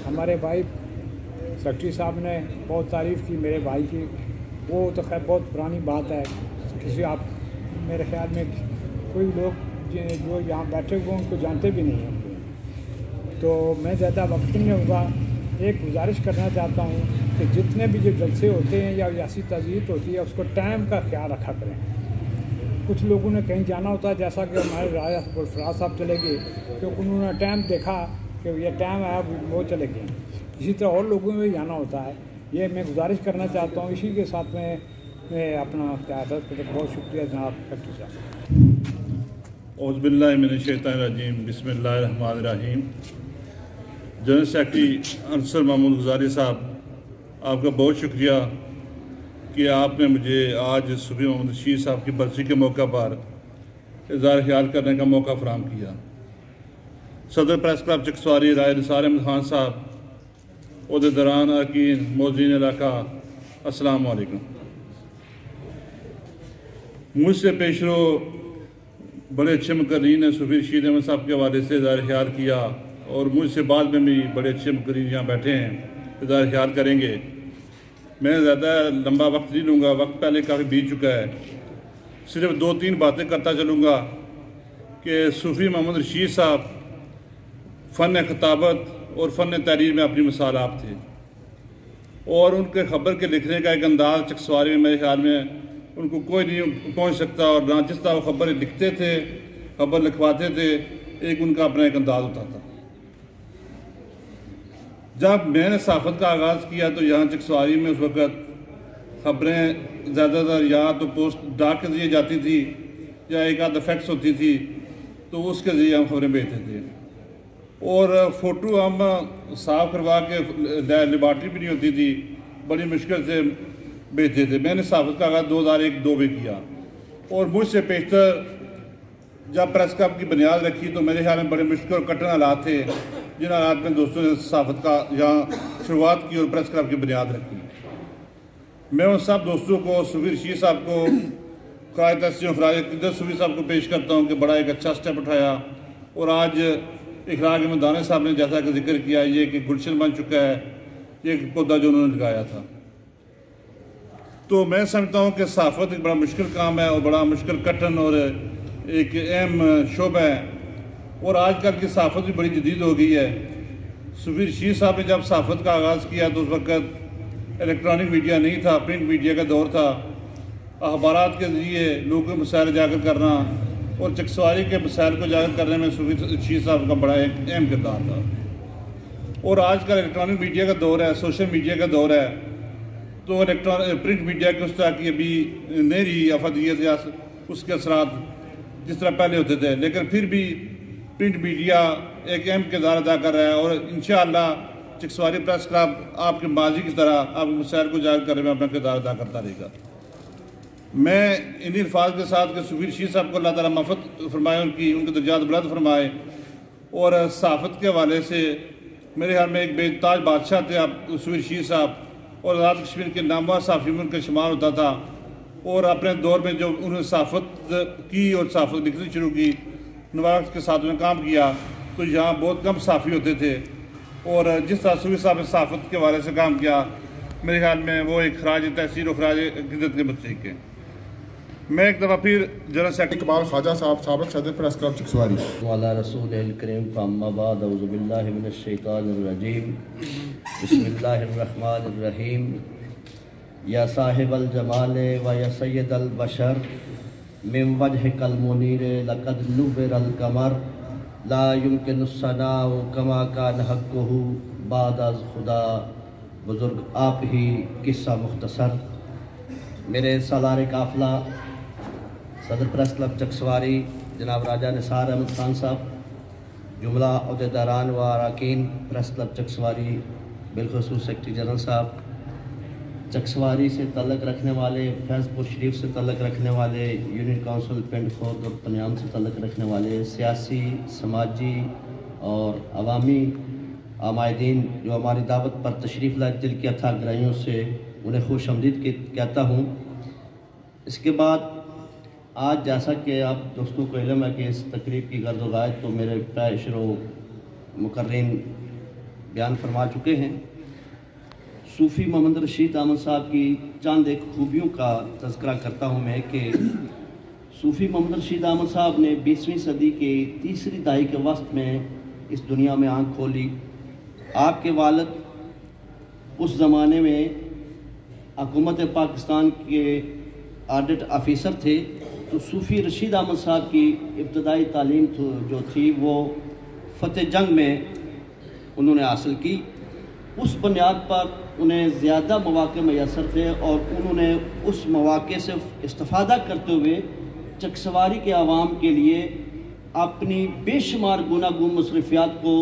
ہمارے بھائی سیکرٹری صاحب نے بہت تعریف کی میرے بھائی کی، وہ تو خیر بہت پرانی بات ہے، کسی آپ میرے خیال میں کوئی لوگ جو یہاں بیٹھے ہوئے ان کو جانتے بھی نہیں ہیں۔ تو میں زیادہ وقت نہیں ہوگا، ایک گزارش کرنا چاہتا ہوں کہ جتنے بھی جو جلسے ہوتے ہیں یا ایسی تعزیت ہوتی ہے اس کو ٹائم کا خیال رکھا کریں۔ کچھ لوگوں نے کہیں جانا ہوتا ہے، جیسا کہ ہمارے راجہ فراز صاحب چلے گئے کہ انہوں نے ٹائم دیکھا کہ یہ ٹائم آیا وہ چلے گئے، اسی طرح اور لوگوں میں جانا ہوتا ہے۔ یہ میں گزارش کرنا چاہتا ہوں، اسی کے ساتھ میں اپنا قیادت کرتا ہوں۔ بہت شکریہ جناب سیکرٹری صاحب۔ اعوذ باللہ من الشیطان الرجیم، بسم اللہ الرحمن الرحیم۔ جنرل سیکرٹری انصر محمود غزالی صاحب، آپ کا بہت شکریہ کہ آپ نے مجھے آج صوفی محمد رشید صاحب کی برسی کے موقع پر اظہار خیال کرنے کا موقع فراہم کیا۔ صدر پریس کلب چکسواری رائے نثار احمد خان صاحب عہدیداران اراکین موزین علاقہ السلام علیکم۔ مجھ سے پیشرو بڑے اچھے مقررین ہیں، صوفی رشید احمد صاحب کے حوالے سے اظہار خیال کیا، اور مجھ سے بعد میں بھی بڑے اچھے مقررین یہاں بیٹھے ہیں اظہار خیال کریں گے۔ میں زیادہ لمبا وقت نہیں لوں گا، وقت پہلے کافی بیت چکا ہے، صرف 2-3 باتیں کرتا چلوں گا کہ صوفی محمد رشید صاحب فن خطابت اور فن تحریر میں اپنی مثال آپ تھے، اور ان کے خبر کے لکھنے کا ایک انداز چکسواری میں میرے خیال میں ان کو کوئی نہیں پہنچ سکتا، اور نہ جس طرح وہ خبریں لکھتے تھے، خبر لکھواتے تھے، ایک ان کا اپنا ایک انداز ہوتا تھا۔ جب میں نے صحافت کا آغاز کیا تو یہاں چکسواری میں اس وقت خبریں زیادہ تر یا تو پوسٹ ڈاک کے ذریعے جاتی تھی یا ایک آدھ فیکس ہوتی تھی، تو اس کے ذریعے ہم خبریں بھیجتے تھے، اور فوٹو ہم صاف کروا کے لیبارٹری بھی نہیں ہوتی تھی، بڑی مشکل سے بھیجتے تھے۔ میں نے صحافت کا آغاز 2001-2 میں کیا، اور مجھ سے پیشتر جب پریس کلب کی بنیاد رکھی تو میرے خیال میں بڑے مشکل اور کٹھن حالات تھے، جن حالات میں دوستوں نے صحافت کا یہاں شروعات کی اور پریس کلب کی بنیاد رکھی۔ میں ان سب دوستوں کو، صوفی رشید صاحب کو خراج تحسین خراج عقیدت صوفی صاحب کو پیش کرتا ہوں کہ بڑا ایک اچھا سٹیپ اٹھایا، اور آج اخراج احمد دانے صاحب نے جیسا کہ ذکر کیا، یہ کہ گلشن بن چکا ہے، یہ ایک پودا جو انہوں نے لگایا تھا۔ تو میں سمجھتا ہوں کہ صحافت ایک بڑا مشکل کام ہے، اور بڑا مشکل کٹھن اور ایک اہم شعبہ ہے، اور آج کل کی صحافت بھی بڑی جدید ہو گئی ہے۔ صوفی رشید صاحب نے جب صحافت کا آغاز کیا تو اس وقت الیکٹرانک میڈیا نہیں تھا، پرنٹ میڈیا کا دور تھا، اخبارات کے ذریعے لوگوں کے مسائل اجاگر کرنا اور چکسواری کے مسائل کو اجاگر کرنے میں صوفی رشید صاحب کا بڑا ایک اہم کردار تھا۔ اور آج کل الیکٹرانک میڈیا کا دور ہے، سوشل میڈیا کا دور ہے، تو پرنٹ میڈیا کی اس طرح کی ابھی نہیں رہی افادیت یا اس کے اثرات جس طرح پہلے ہوتے تھے، لیکن پھر بھی پرنٹ میڈیا ایک اہم کردار ادا کر رہا ہے، اور انشاءاللہ چکسواری پریس کلب آپ کے ماضی کی طرح آپ کے مسائل کو اجاگر کرنے میں اپنا کردار ادا کرتا رہے گا۔ میں انہی الفاظ کے ساتھ کہ صوفی رشید صاحب کو اللہ تعالیٰ مغفرت فرمائے، ان کے درجات بلند فرمائے، اور صحافت کے حوالے سے میرے خیال میں ایک بے تاج بادشاہ تھے آپ صوفی رشید صاحب، اور آزاد کشمیر کے نامور صحافیوں میں ان کا شمار ہوتا تھا، اور اپنے دور میں جو انہوں نے صحافت کی اور صحافت لکھنی شروع کی، نوابق کے ساتھ میں کام کیا، تو یہاں بہت کم صحافی ہوتے تھے، اور جس طرح صوفی صاحب نے صحافت کے حوالے سے کام کیا، میرے خیال میں وہ ایک خراج تحسین اور خراج عقیدت کے مستحق ہیں۔ میں ایک دفعہ پھر جنرل سیکرٹری اقبال خواجہ صاحب سابق صدر پریس کلب چکسواری۔ وعلی رسول الکریم فاما بعد اعوذ باللہ من الشیطان الرجیم بسم اللہ الرحمن الرحیم یا صاحب الجمال و یا سید البشر من وجهک المنیر لقد نور القمر لا يمکن الثناء کما کان حقہ بعد از خدا بزرگ آپ ہی قصہ مختصر۔ میرے سالار قافلہ صدر پریس کلب چکسواری جناب راجہ نثار احمد خان صاحب، جملہ عہدیداران و اراکین پریس کلب چکسواری، بالخصوص سیکرٹری جنرل صاحب، چکسواری سے تعلق رکھنے والے، فیض پور شریف سے تعلق رکھنے والے، یونین کونسل پنڈ خورد اور پنیام سے تعلق رکھنے والے سیاسی، سماجی اور عوامی عمائدین جو ہماری دعوت پر تشریف لائے، دل کی اتھا گہرائیوں سے انہیں خوش آمدید کہتا ہوں۔ اس کے بعد آج جیسا کہ آپ دوستوں کو علم ہے کہ اس تقریب کی غرض و غایت تو میرے پیشر و مقررین بیان فرما چکے ہیں۔ صوفی محمد رشید احمد صاحب کی چند ایک خوبیوں کا تذکرہ کرتا ہوں میں کہ صوفی محمد رشید احمد صاحب نے 20ویں صدی کے تیسری دہائی کے وسط میں اس دنیا میں آنکھ کھولی۔ آپ کے والد اس زمانے میں حکومت پاکستان کے آڈٹ آفیسر تھے، تو صوفی رشید احمد صاحب کی ابتدائی تعلیم جو تھی وہ فتح جنگ میں انہوں نے حاصل کی۔ اس بنیاد پر انہیں زیادہ مواقع میسر تھے، اور انہوں نے اس مواقع سے استفادہ کرتے ہوئے چکسواری کے عوام کے لیے اپنی بے شمار گوناگون مصروفیات کو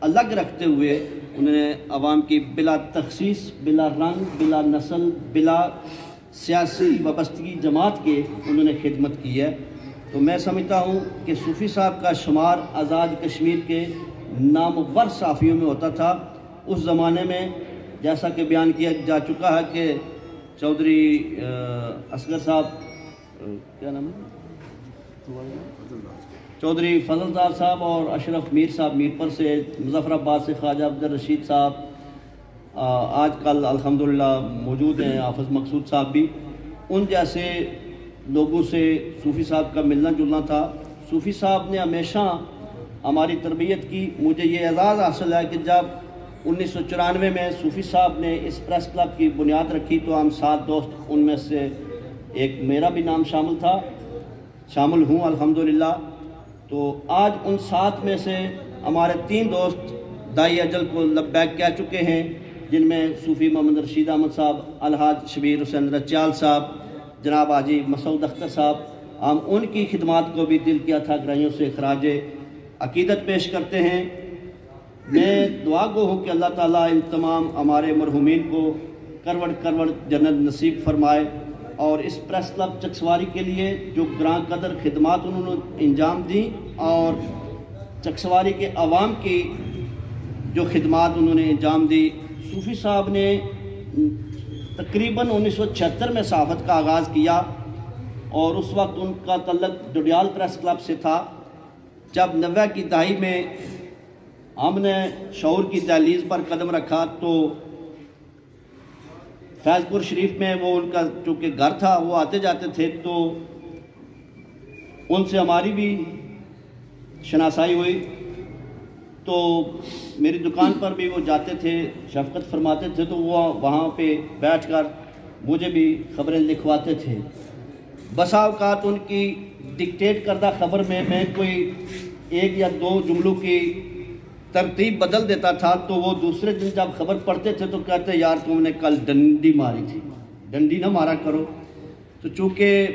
الگ رکھتے ہوئے انہوں نے عوام کی بلا تخصیص، بلا رنگ، بلا نسل، بلا سیاسی وابستگی جماعت کے انہوں نے خدمت کی ہے۔ تو میں سمجھتا ہوں کہ صوفی صاحب کا شمار آزاد کشمیر کے نامور صحافیوں میں ہوتا تھا، اس زمانے میں جیسا کہ بیان کیا جا چکا ہے کہ چودھری اصغر صاحب کیا نام ہے چودھری فضل صاحب اور اشرف میر صاحب میرپر سے، مظفر آباد سے خواجہ عبدالرشید صاحب آج کل الحمدللہ موجود ہیں، حافظ مقصود صاحب بھی، ان جیسے لوگوں سے صوفی صاحب کا ملنا جلنا تھا۔ صوفی صاحب نے ہمیشہ ہماری تربیت کی۔ مجھے یہ اعزاز حاصل ہے کہ جب 1994 میں صوفی صاحب نے اس پریس کلب کی بنیاد رکھی تو ہم 7 دوست، ان میں سے ایک میرا بھی نام شامل ہوں الحمدللہ۔ تو آج ان 7 میں سے ہمارے 3 دوست دائی اجل کو لبیک کہہ چکے ہیں، جن میں صوفی محمد رشید احمد صاحب، الحاج شبیر حسین رچیال صاحب، جناب حاجی مسعود اختر صاحب۔ ہم ان کی خدمات کو بھی دل کی عطا گرائیوں سے خراج عقیدت پیش کرتے ہیں۔ میں دعا گو ہوں کہ اللہ تعالیٰ ان تمام ہمارے مرحومین کو کروڑ جنت نصیب فرمائے، اور اس پریس کلب چکسواری کے لیے جو گراں قدر خدمات انہوں نے انجام دیں اور چکسواری کے عوام کی جو خدمات انہوں نے انجام دی۔ صوفی صاحب نے تقریباً 1976 میں صحافت کا آغاز کیا، اور اس وقت ان کا تعلق ڈڈیال پریس کلب سے تھا۔ جب 90 کی دہائی میں ہم نے شعور کی دہلیز پر قدم رکھا تو فیض پور شریف میں وہ ان کا چونکہ گھر تھا، وہ آتے جاتے تھے، تو ان سے ہماری بھی شناسائی ہوئی۔ تو میری دکان پر بھی وہ جاتے تھے، شفقت فرماتے تھے، تو وہ وہاں پہ بیٹھ کر مجھے بھی خبریں لکھواتے تھے۔ بسا اوقات ان کی ڈکٹیٹ کردہ خبر میں کوئی 1 یا 2 جملوں کی ترتیب بدل دیتا تھا، تو وہ دوسرے دن جب خبر پڑھتے تھے تو کہتے یار تم نے کل ڈنڈی ماری تھی، ڈنڈی نہ مارا کرو۔ تو چونکہ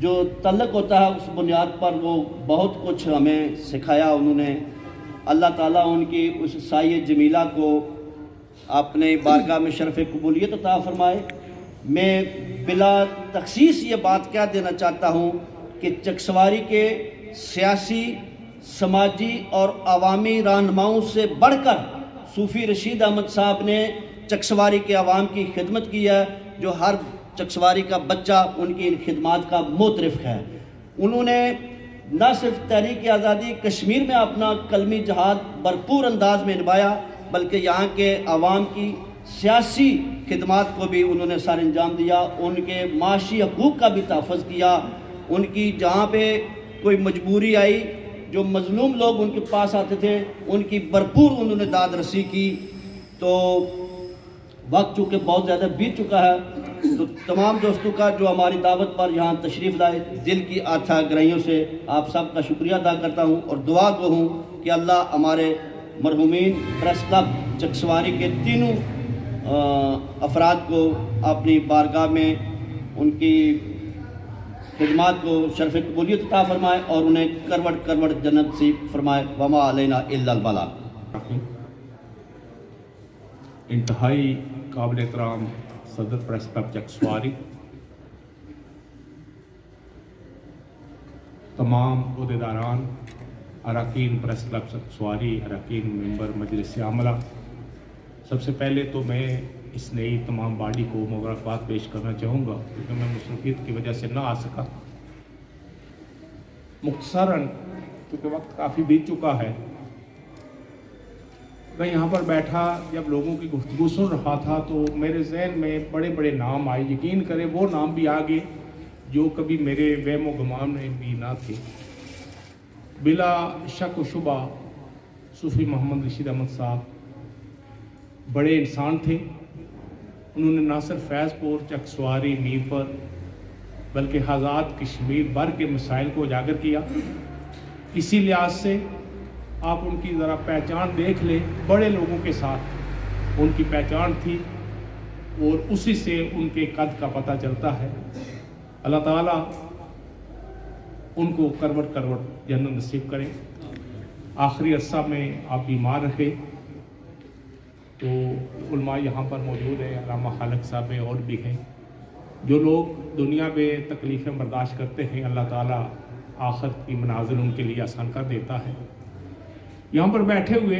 جو تعلق ہوتا ہے اس بنیاد پر وہ بہت کچھ ہمیں سکھایا انہوں نے۔ اللہ تعالیٰ ان کی اس سایہ جمیلہ کو اپنے بارگاہ میں شرف قبولیت عطا فرمائے۔ میں بلا تخصیص یہ بات کہہ دینا چاہتا ہوں کہ چکسواری کے سیاسی، سماجی اور عوامی رہنماؤں سے بڑھ کر صوفی رشید احمد صاحب نے چکسواری کے عوام کی خدمت کی ہے، جو ہر چکسواری کا بچہ ان کی ان خدمات کا معترف ہے۔ انہوں نے نہ صرف تحریک آزادی کشمیر میں اپنا قلمی جہاد بھرپور انداز میں نبھایا، بلکہ یہاں کے عوام کی سیاسی خدمات کو بھی انہوں نے سر انجام دیا، ان کے معاشی حقوق کا بھی تحفظ کیا۔ ان کی جہاں پہ کوئی مجبوری آئی، جو مظلوم لوگ ان کے پاس آتے تھے، ان کی بھرپور انہوں نے داد رسی کی۔ تو وقت چونکہ بہت زیادہ بیت چکا ہے، تو تمام دوستوں کا جو ہماری دعوت پر یہاں تشریف لائے، دل کی عطا گرائیوں سے آپ سب کا شکریہ ادا کرتا ہوں، اور دعا گو ہوں کہ اللہ ہمارے مرحومین پریس کلب چکسواری کے تینوں افراد کو اپنی بارگاہ میں ان کی خدمات کو شرف قبولیت عطا فرمائے اور انہیں کروڑ جنت نصیب فرمائے۔ وما علینا الا البلاغ۔ انتہائی قابل احترام صدر پریس کلب چکسواری، تمام عہدیداران، اراکین پریس کلب چکسواری، اراکین ممبر مجلس عاملہ، سب سے پہلے تو میں اس نئی تمام باڈی کو مبارکباد پیش کرنا چاہوں گا، کیونکہ میں مصروفیت کی وجہ سے نہ آ سکا۔ مختصراً کیونکہ وقت کافی بیت چکا ہے، میں یہاں پر بیٹھا جب لوگوں کی گفتگو سن رہا تھا تو میرے ذہن میں بڑے بڑے نام آئے، یقین کریں وہ نام بھی آگے جو کبھی میرے وہم و گمان میں بھی نہ تھے۔ بلا شک و شبہ صوفی محمد رشید احمد صاحب بڑے انسان تھے۔ انہوں نے نہ صرف فیض پور، چکسواری، میرپر بلکہ آزاد کشمیر بھر کے مسائل کو اجاگر کیا۔ اسی لحاظ سے آپ ان کی ذرا پہچان دیکھ لیں، بڑے لوگوں کے ساتھ ان کی پہچان تھی، اور اسی سے ان کے قد کا پتہ چلتا ہے۔ اللہ تعالیٰ ان کو کروڑ جنت نصیب کرے۔ آخری عرصہ میں آپ بیمار رہے تو علماء یہاں پر موجود ہیں، علامہ خالق صاحب اور بھی ہیں، جو لوگ دنیا میں تکلیفیں برداشت کرتے ہیں، اللہ تعالیٰ آخرت کی منازل ان کے لیے آسان کر دیتا ہے۔ یہاں پر بیٹھے ہوئے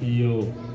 PO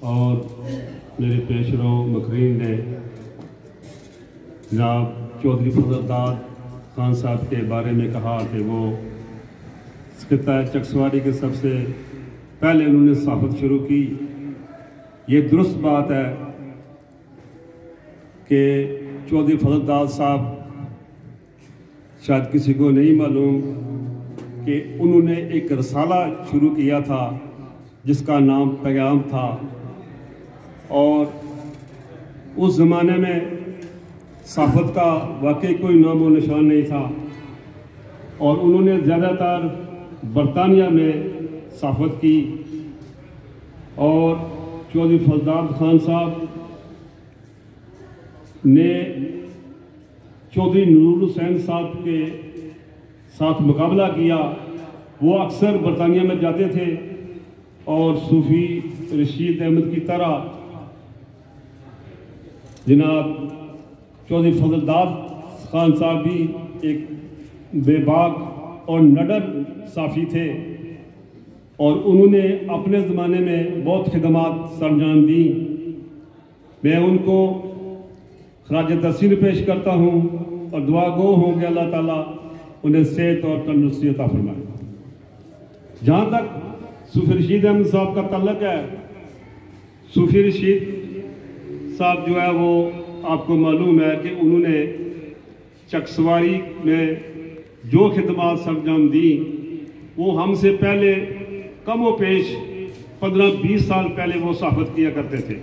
اور میرے پیشرو مکرین نے جناب چودھری فضل داد خان صاحب کے بارے میں کہا کہ وہ خطہ چکسواری کے سب سے پہلے انہوں نے صحافت شروع کی. یہ درست بات ہے کہ چودھری فضل داد صاحب شاید کسی کو نہیں معلوم کہ انہوں نے ایک رسالہ شروع کیا تھا جس کا نام پیغام تھا، اور اس زمانے میں صحافت کا واقعی کوئی نام و نشان نہیں تھا، اور انہوں نے زیادہ تر برطانیہ میں صحافت کی. اور چودھری فضل داد خان صاحب نے چودھری نور حسین صاحب کے ساتھ مقابلہ کیا. وہ اکثر برطانیہ میں جاتے تھے اور صوفی رشید احمد کی طرح جناب چودھری فضل داد خان صاحب بھی ایک بے باک اور نڈر صحافی تھے، اور انہوں نے اپنے زمانے میں بہت خدمات سرانجام دیں. میں ان کو خراج تحسین پیش کرتا ہوں اور دعا گو ہوں کہ اللہ تعالیٰ انہیں صحت اور تندرستی عطا فرمائے. جہاں تک صوفی رشید احمد صاحب کا تعلق ہے، صوفی رشید صاحب جو ہے وہ آپ کو معلوم ہے کہ انہوں نے چکسواری میں جو خدمات سرانجام دی وہ ہم سے پہلے کم و بیش 15-20 سال پہلے وہ صحافت کیا کرتے تھے.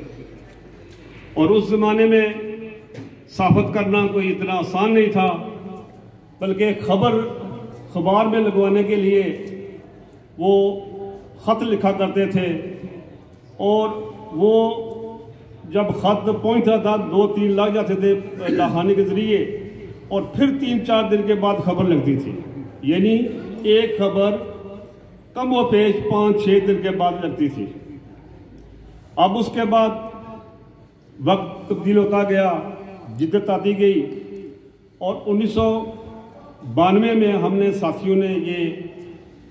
اور اس زمانے میں صحافت کرنا کوئی اتنا آسان نہیں تھا، بلکہ خبر میں لگوانے کے لیے وہ خط لکھا کرتے تھے، اور وہ جب خط پہنچتا تھا 2-3 لگ جاتے تھے لاخانے کے ذریعے، اور پھر 3-4 دن کے بعد خبر لگتی تھی. یعنی ایک خبر کم و بیش 5-6 دن کے بعد لگتی تھی. اب اس کے بعد وقت تبدیل ہوتا گیا، جدت آتی گئی، اور 1992 میں ہم نے ساتھیوں نے یہ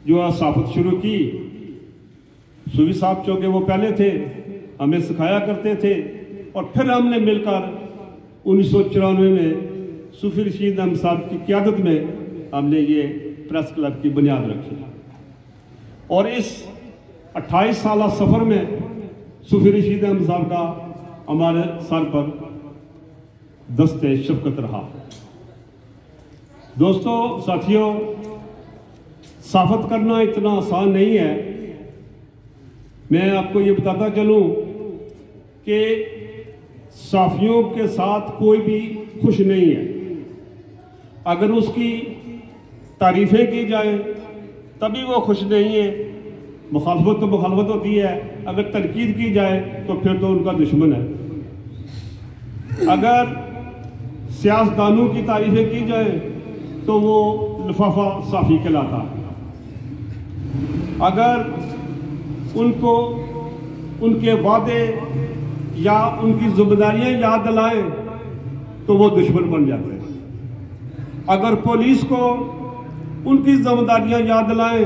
جو صحافت شروع کی. صوفی صاحب چونکہ وہ پہلے تھے، ہمیں سکھایا کرتے تھے، اور پھر ہم نے مل کر 1994 میں صوفی رشید احمد صاحب کی قیادت میں ہم نے یہ پریس کلب کی بنیاد رکھی. اور اس 28 سالہ سفر میں صوفی رشید احمد صاحب کا ہمارے سر پر دست شفقت رہا. دوستو، ساتھیوں، صحافت کرنا اتنا آسان نہیں ہے. میں آپ کو یہ بتاتا چلوں کہ صحافیوں کے ساتھ کوئی بھی خوش نہیں ہے. اگر اس کی تعریفیں کی جائیں تبھی وہ خوش نہیں ہے. مخالفت تو مخالفت ہوتی ہے، اگر تنقید کی جائے تو پھر تو ان کا دشمن ہے. اگر سیاستدانوں کی تعریفیں کی جائیں تو وہ لفافہ صحافی کہلاتا ہے. اگر ان کو ان کے وعدے یا ان کی ذمہ داریاں یاد دلائیں تو وہ دشمن بن جاتے ہیں. اگر پولیس کو ان کی ذمہ داریاں یاد دلائیں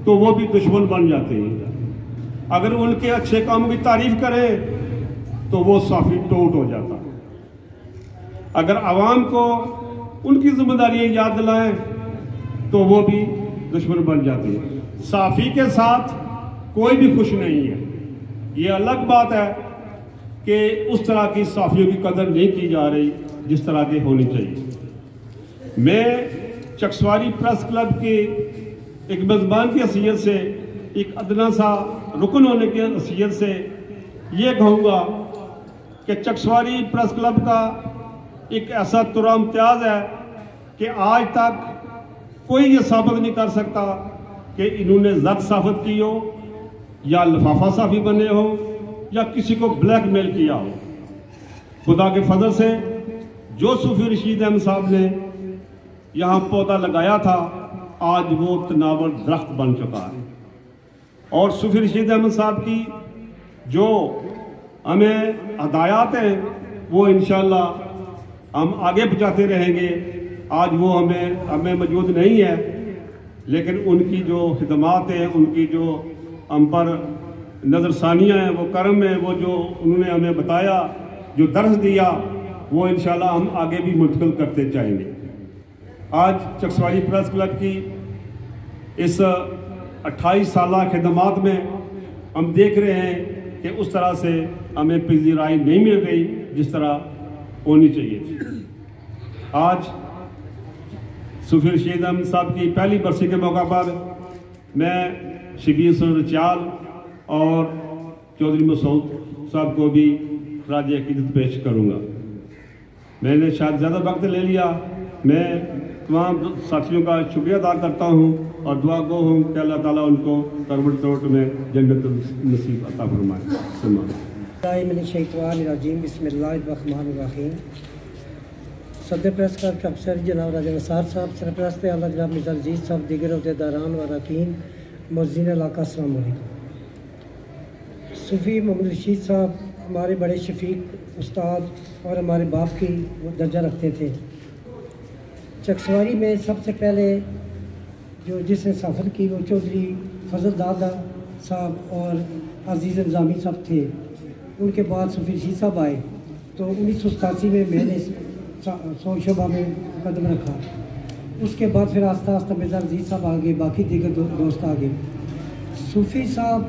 تو وہ بھی دشمن بن جاتے ہیں. اگر ان کے اچھے کاموں کی تعریف کریں تو وہ صحافی ٹوٹ ہو جاتا ہے. اگر عوام کو ان کی ذمہ داریاں یاد دلائیں تو وہ بھی دشمن بن جاتے ہیں. صحافی کے ساتھ کوئی بھی خوش نہیں ہے. یہ الگ بات ہے کہ اس طرح کی صحافیوں کی قدر نہیں کی جا رہی جس طرح کی ہونی چاہیے. میں چکسواری پریس کلب کی ایک میزبان کی حیثیت سے، ایک ادنا سا رکن ہونے کی حیثیت سے یہ کہوں گا کہ چکسواری پریس کلب کا ایک ایسا ترا امتیاز ہے کہ آج تک کوئی یہ ثابت نہیں کر سکتا کہ انہوں نے ذات صحافت کی ہو یا لفافہ صحافی بنے ہو یا کسی کو بلیک میل کیا ہو. خدا کے فضل سے جو صوفی رشید احمد صاحب نے یہاں پودا لگایا تھا آج وہ تناور درخت بن چکا ہے. اور صوفی رشید احمد صاحب کی جو ہمیں ہدایات ہیں وہ انشاءاللہ ہم آگے پہنچاتے رہیں گے. آج وہ ہمیں موجود نہیں ہے، لیکن ان کی جو خدمات ہیں، ان کی جو ہم پر نظر ثانیہ ہے، وہ کرم ہے، وہ جو انہوں نے ہمیں بتایا، جو درس دیا، وہ انشاءاللہ ہم آگے بھی منتقل کرتے جائیں گے۔ آج چکسواری پریس کلب کی اس 28 سالہ خدمات میں ہم دیکھ رہے ہیں کہ اس طرح سے ہمیں پذیرائی نہیں مل رہی جس طرح ہونی چاہیے تھی۔ آج صوفی رشید احمد صاحب کی پہلی برسی کے موقع پر میں شبیر رچال اور چودھری مسعود صاحب کو بھی خراج عقیدت پیش کروں گا۔ میں نے شاید زیادہ وقت لے لیا، میں تمام ساتھیوں کا شکریہ ادا کرتا ہوں اور دعا گو ہوں کہ اللہ تعالیٰ ان کو کروٹ کروٹ میں جنت نصیب عطا فرمائے۔ من الشیطان الرجیم، بسم اللہ الرحمن الرحیم۔ صدر پریس کلب کے افسر جناب راجہ نثار صاحب، سرپرست اعلیٰ جناب مرزا عزیز صاحب، دیگر عہدیداران و اراکین، معززین علاقہ، السلام علیکم۔ صوفی محمد رشید صاحب ہمارے بڑے شفیق استاد اور ہمارے باپ کی درجہ رکھتے تھے۔ چکسواری میں سب سے پہلے جس نے سفر کی وہ چودھری فضل دادا صاحب اور عزیز نظامی صاحب تھے۔ ان کے بعد صوفی رشید صاحب آئے تو 1987 میں نے سو شعبہ میں قدم رکھا۔ اس کے بعد پھر آہستہ آہستہ مرزا عزیز صاحب آگے، باقی دیگر دوست آگے۔ صوفی صاحب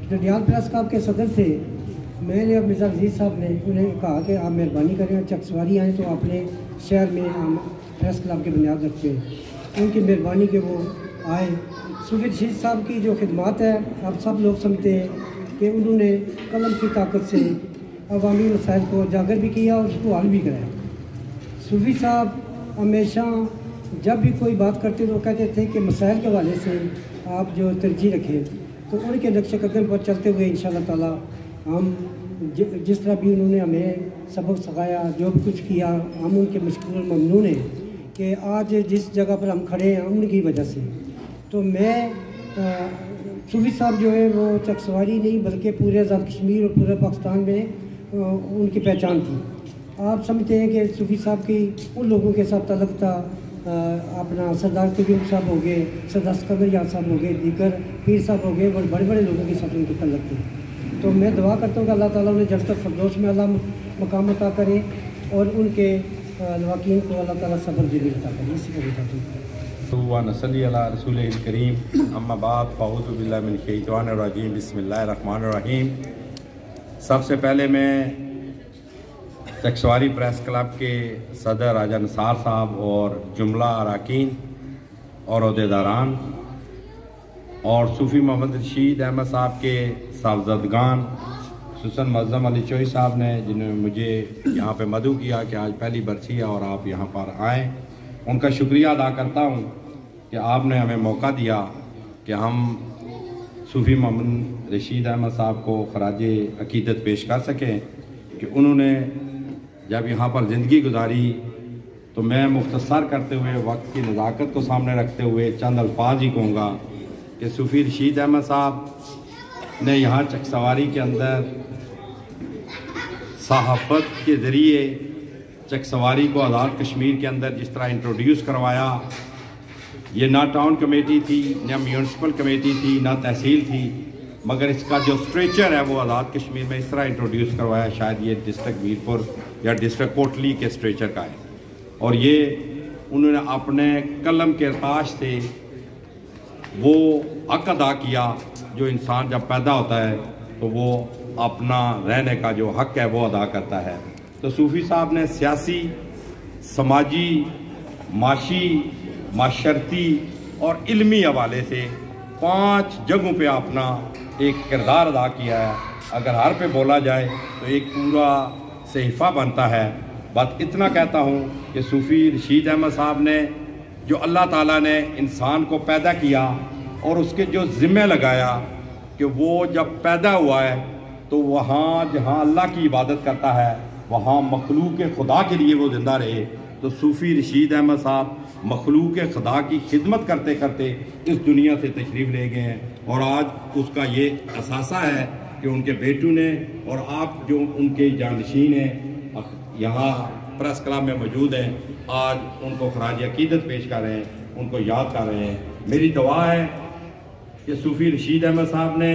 ڈڈیال پریس کلب کے صدر تھے۔ میں نے اور مرزا عزیز صاحب نے انہیں کہا کہ آپ مہربانی کریں، چکسواری آئیں تو اپنے شہر میں ہم پریس کلب کی بنیاد رکھتے ہیں۔ ان کی مہربانی کہ وہ آئے۔ صوفی رشید صاحب کی جو خدمات ہے آپ سب لوگ سمجھتے ہیں کہ انہوں نے قلم کی طاقت سے عوامی مسائل کو اجاگر بھی کیا اور اس کو حل بھی کرایا۔ صوفی صاحب ہمیشہ جب بھی کوئی بات کرتے تو کہتے تھے کہ مسائل کے حوالے سے آپ جو ترجیح رکھیں، تو ان کے نقش قدم پر چلتے ہوئے انشاءاللہ تعالی ہم جس طرح بھی انہوں نے ہمیں سبق سکھایا، جو بھی کچھ کیا، ہم ان کے مشکور ممنون ہیں کہ آج جس جگہ پر ہم کھڑے ہیں ان کی وجہ سے۔ تو میں صوفی صاحب جو ہے وہ چکسواری نہیں بلکہ پورے آزاد کشمیر اور پورے پاکستان میں ان کی پہچان تھی۔ آپ سمجھتے ہیں کہ صوفی صاحب کی ان لوگوں کے ساتھ تعلق تھا، اپنا سردار قیوم صاحب ہو گئے، سردار سکندر یار صاحب ہو گئے، دیگر پیر صاحب ہو گئے، اور بڑے بڑے لوگوں کے ساتھ ان کی تعلق تھی۔ تو میں دعا کرتا ہوں کہ اللہ تعالیٰ انہیں جنت الفردوس میں اللہ مقام عطا کرے اور ان کے لواقین کو اللہ تعالیٰ صبر جلیل عطا کرے۔ اسی کو بتاتی ہوں۔ ونصلی علی رسول الکریم، اما بعد، فاعوذ باللہ من الشیطان الرجیم، بسم اللہ الرحمن الرحیم۔ سب سے پہلے میں چکسواری پریس کلب کے صدر راجہ نثار صاحب اور جملہ اراکین اور عہدیداران اور صوفی محمد رشید احمد صاحب کے صاحبزادگان، خصوصاً معظم علی چوہی صاحب نے جنہوں نے مجھے یہاں پہ مدعو کیا کہ آج پہلی برسی ہے اور آپ یہاں پر آئیں، ان کا شکریہ ادا کرتا ہوں کہ آپ نے ہمیں موقع دیا کہ ہم صوفی محمد رشید احمد صاحب کو خراج عقیدت پیش کر سکیں کہ انہوں نے جب یہاں پر زندگی گزاری تو میں مختصر کرتے ہوئے وقت کی نزاکت کو سامنے رکھتے ہوئے چند الفاظ ہی کہوں گا کہ صوفی رشید احمد صاحب نے یہاں چکسواری کے اندر صحافت کے ذریعے چکسواری کو آزاد کشمیر کے اندر جس طرح انٹروڈیوس کروایا، یہ نہ ٹاؤن کمیٹی تھی، نہ میونسپل کمیٹی تھی، نہ تحصیل تھی، مگر اس کا جو سٹریچر ہے وہ آزاد کشمیر میں اس طرح انٹروڈیوس کروایا، شاید یہ ڈسٹرکٹ میرپور یا ڈسٹرکٹ کوٹلی کے سٹریچر کا ہے۔ اور یہ انہوں نے اپنے قلم کے ارتاش سے وہ حق ادا کیا جو انسان جب پیدا ہوتا ہے تو وہ اپنا رہنے کا جو حق ہے وہ ادا کرتا ہے۔ تو صوفی صاحب نے سیاسی، سماجی، معاشی، معاشرتی اور علمی حوالے سے 5 جگہوں پہ اپنا ایک کردار ادا کیا ہے۔ اگر ہر پہ بولا جائے تو ایک پورا صحیفہ بنتا ہے۔ بات اتنا کہتا ہوں کہ صوفی رشید احمد صاحب نے جو اللہ تعالیٰ نے انسان کو پیدا کیا اور اس کے جو ذمہ لگایا کہ وہ جب پیدا ہوا ہے تو وہاں جہاں اللہ کی عبادت کرتا ہے وہاں مخلوق خدا کے لیے وہ زندہ رہے۔ تو صوفی رشید احمد صاحب مخلوق خدا کی خدمت کرتے کرتے اس دنیا سے تشریف لے گئے ہیں، اور آج اس کا یہ اثاثہ ہے کہ ان کے بیٹوں نے اور آپ جو ان کے جانشین ہیں یہاں پریس کلب میں موجود ہیں، آج ان کو خراج عقیدت پیش کر رہے ہیں، ان کو یاد کر رہے ہیں۔ میری دعا ہے کہ صوفی رشید احمد صاحب نے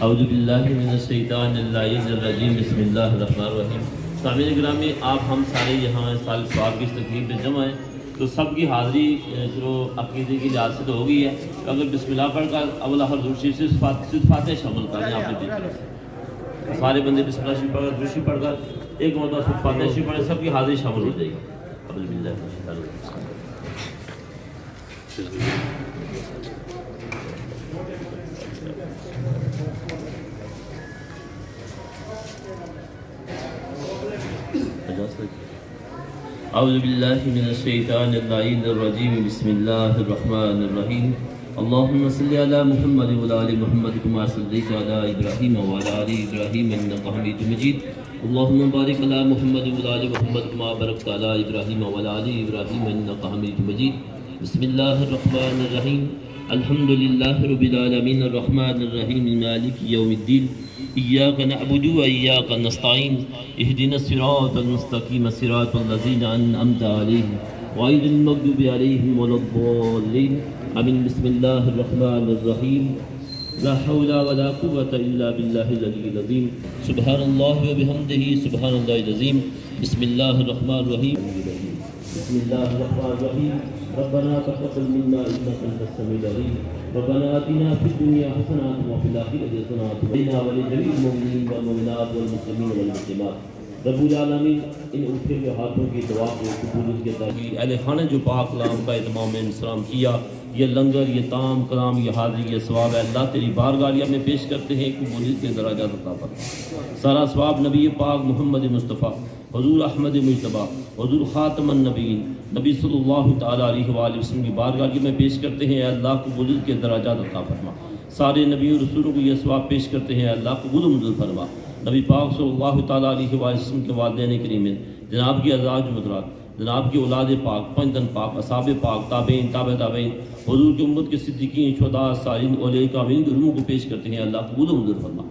اعوذ باللہ من الشیطان الرجیم بسم اللہ الرحمن الرحیم۔ سامعین گرامی، آپ ہم سارے یہاں سال ثواب کی اس تقریب میں جمع ہیں، تو سب کی حاضری جو عقیدے کی لحاظ سے تو ہو گئی ہے، اگر بسم اللہ پڑھ کر اول آخر درود شریف سے فاتحہ شامل کریں آپ نے دیکھا، سارے بندے بسم اللہ شریف پڑھ کر درود شریف پڑھ کر ایک مرتبہ فاتحہ شریف پڑھیں، سب کی حاضری شامل ہو جائے گی۔ اعوذ باللہ من الشیطان الرجیم۔ اعوذ باللہ من الشیطان اللعین الرجیم بسم اللہ الرحمن الرحیم۔ اللہم صلی علی محمد وعلی آل محمد کما صلیت علی ابراہیم وعلی آل ابراہیم انک حمید مجید۔ اللہم بارک علی محمد وعلی آل محمد کما بارکت علی ابراہیم وعلی آل ابراہیم انک حمید مجید۔ بسم اللہ الرحمن الرحیم۔ الحمد للہ رب العالمین الرحمن الرحیم مالک یوم الدین، ایاک نعبد و ایاک نستعین، اہدنا الصراط المستقیم صراط الذین انعمت علیہم غیر المغضوب علیہم ولا الضالین آمین۔ بسم اللہ الرحمن الرحیم۔ لا حول ولا قوة الا باللہ العلی العظیم۔ سبحان اللہ و بحمدہ سبحان اللہ العظیم۔ بسم اللہ الرحمن الرحیم۔ بسم اللہ الرحمن الرحیم۔ ربنا تقبل منا انك انت السميع العليم، ربنا آتنا في الدنيا حسنة وفي الآخرة حسنة وقنا ولجميع المؤمنين والمؤمنات والمسلمين والمسلمات۔ رب العالمین ان اٹھے ہوئے ہاتھوں کی دعا کو قبول کے تاکہ اہل خانہ جو پاک کلام کا اہتمام میں انسلام کیا، یہ لنگر، یہ تام کلام، یہ حاضری، یہ ثواب ہے اللہ تیری بارگاہ میں پیش کرتے ہیں، قبولیت کے درجات عطا فرما۔ سارا ثواب نبی پاک محمد مصطفیٰ حضور احمد مجتبیٰ حضور خاتم النبیین نبی صلی اللہ تعالیٰ علیہ وآلہ وسلم کی بارگاہ میں پیش کرتے ہیں، اے اللہ قبولیت کے درجات عطا فرما۔ سارے نبی و رسولوں کو یہ ثواب پیش کرتے ہیں، اے اللہ قبول و منظور فرما۔ نبی پاک صلی اللہ تعالیٰ علیہ وآلہ وسلم کے والدین کریمین، جناب کی ازواج مطہرات، جناب کی اولاد پاک، پنجتن پاک، اصحاب پاک، تابعین، تابع تابعین، حضور کی امت کے صدیقین، شہداء، صالحین، اولیاء کاملین کی روحوں کو پیش کرتے ہیں، اللہ قبول و منظور فرما۔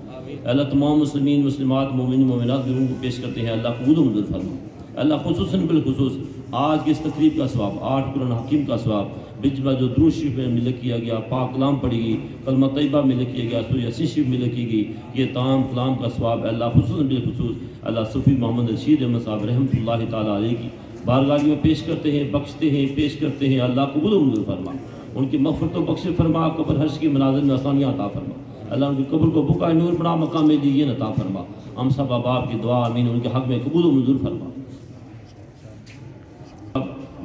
اللہ تمام مسلمین، مسلمات، مومنین، مومنات کی روحوں کو پیش کرتے ہیں، اللہ قبول و منظور فرما۔ اللہ خصوصاً بالخصوص آج کی اس تقریب کا ثواب، 8 قرآن حکیم کا ثواب، بجمع جو درود شریف میں ملک کیا گیا، پاک کلام پڑھی گئی، کلمہ طیبہ ملک کیا گیا، سورہ یاسین شریف ملک کی گئی، یہ تمام کلام کا ثواب اللہ خصوصاً بالخصوص اللہ صوفی محمد رشید احمد صاحب رحمۃ اللہ تعالیٰ علیہ کی بارگاہ میں پیش کرتے ہیں، بخشتے ہیں، پیش کرتے ہیں، اللہ قبول و منظور فرما۔ ان کی مغفرت و بخش فرما، قبر حشر کے مناظر میں آسانیاں عطا فرما۔ اللہ ان کی قبر کو بقع نور بنا، مقام لیجیے عطا فرما۔ ہم سب احباب کی دعا آمین، ان کے حق میں قبول و منظور فرما۔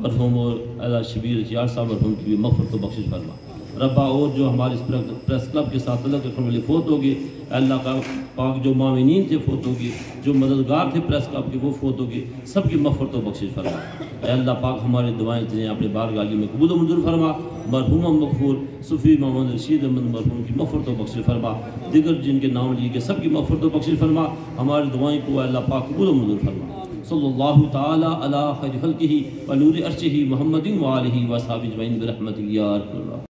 مرحوم اور اللہ شبیر اچیار صاحب مرحوم کی بھی مغفرت و بخشش فرما۔ ربا اور جو ہمارے اس پریس کلب کے ساتھ تعلق رکھنے والے فوت ہو گئے، اللہ کا پاک جو معاونین تھے فوت ہو گئے، جو مددگار تھے پریس کلب کے وہ فوت ہو گئے، سب کی مغفرت و بخشش فرما۔ اے اللہ پاک ہماری دعائیں تجھیں اپنے بارگاہ میں قبول و منظور فرما۔ مرحوم مغفور صوفی محمد رشید احمد مرحوم کی مغفرت و بخشش فرما، دیگر جن کے نام لیے کہ سب کی مغفرت و بخشش فرما۔ ہماری دعائیں کو اللہ پاک قبول و منظور فرما۔ صلی اللہ تعالی علی خیر خلقہ و نور عرشہ محمد و آلہ و صحابہ اجمعین برحمتہ یا ارحم الراحمین۔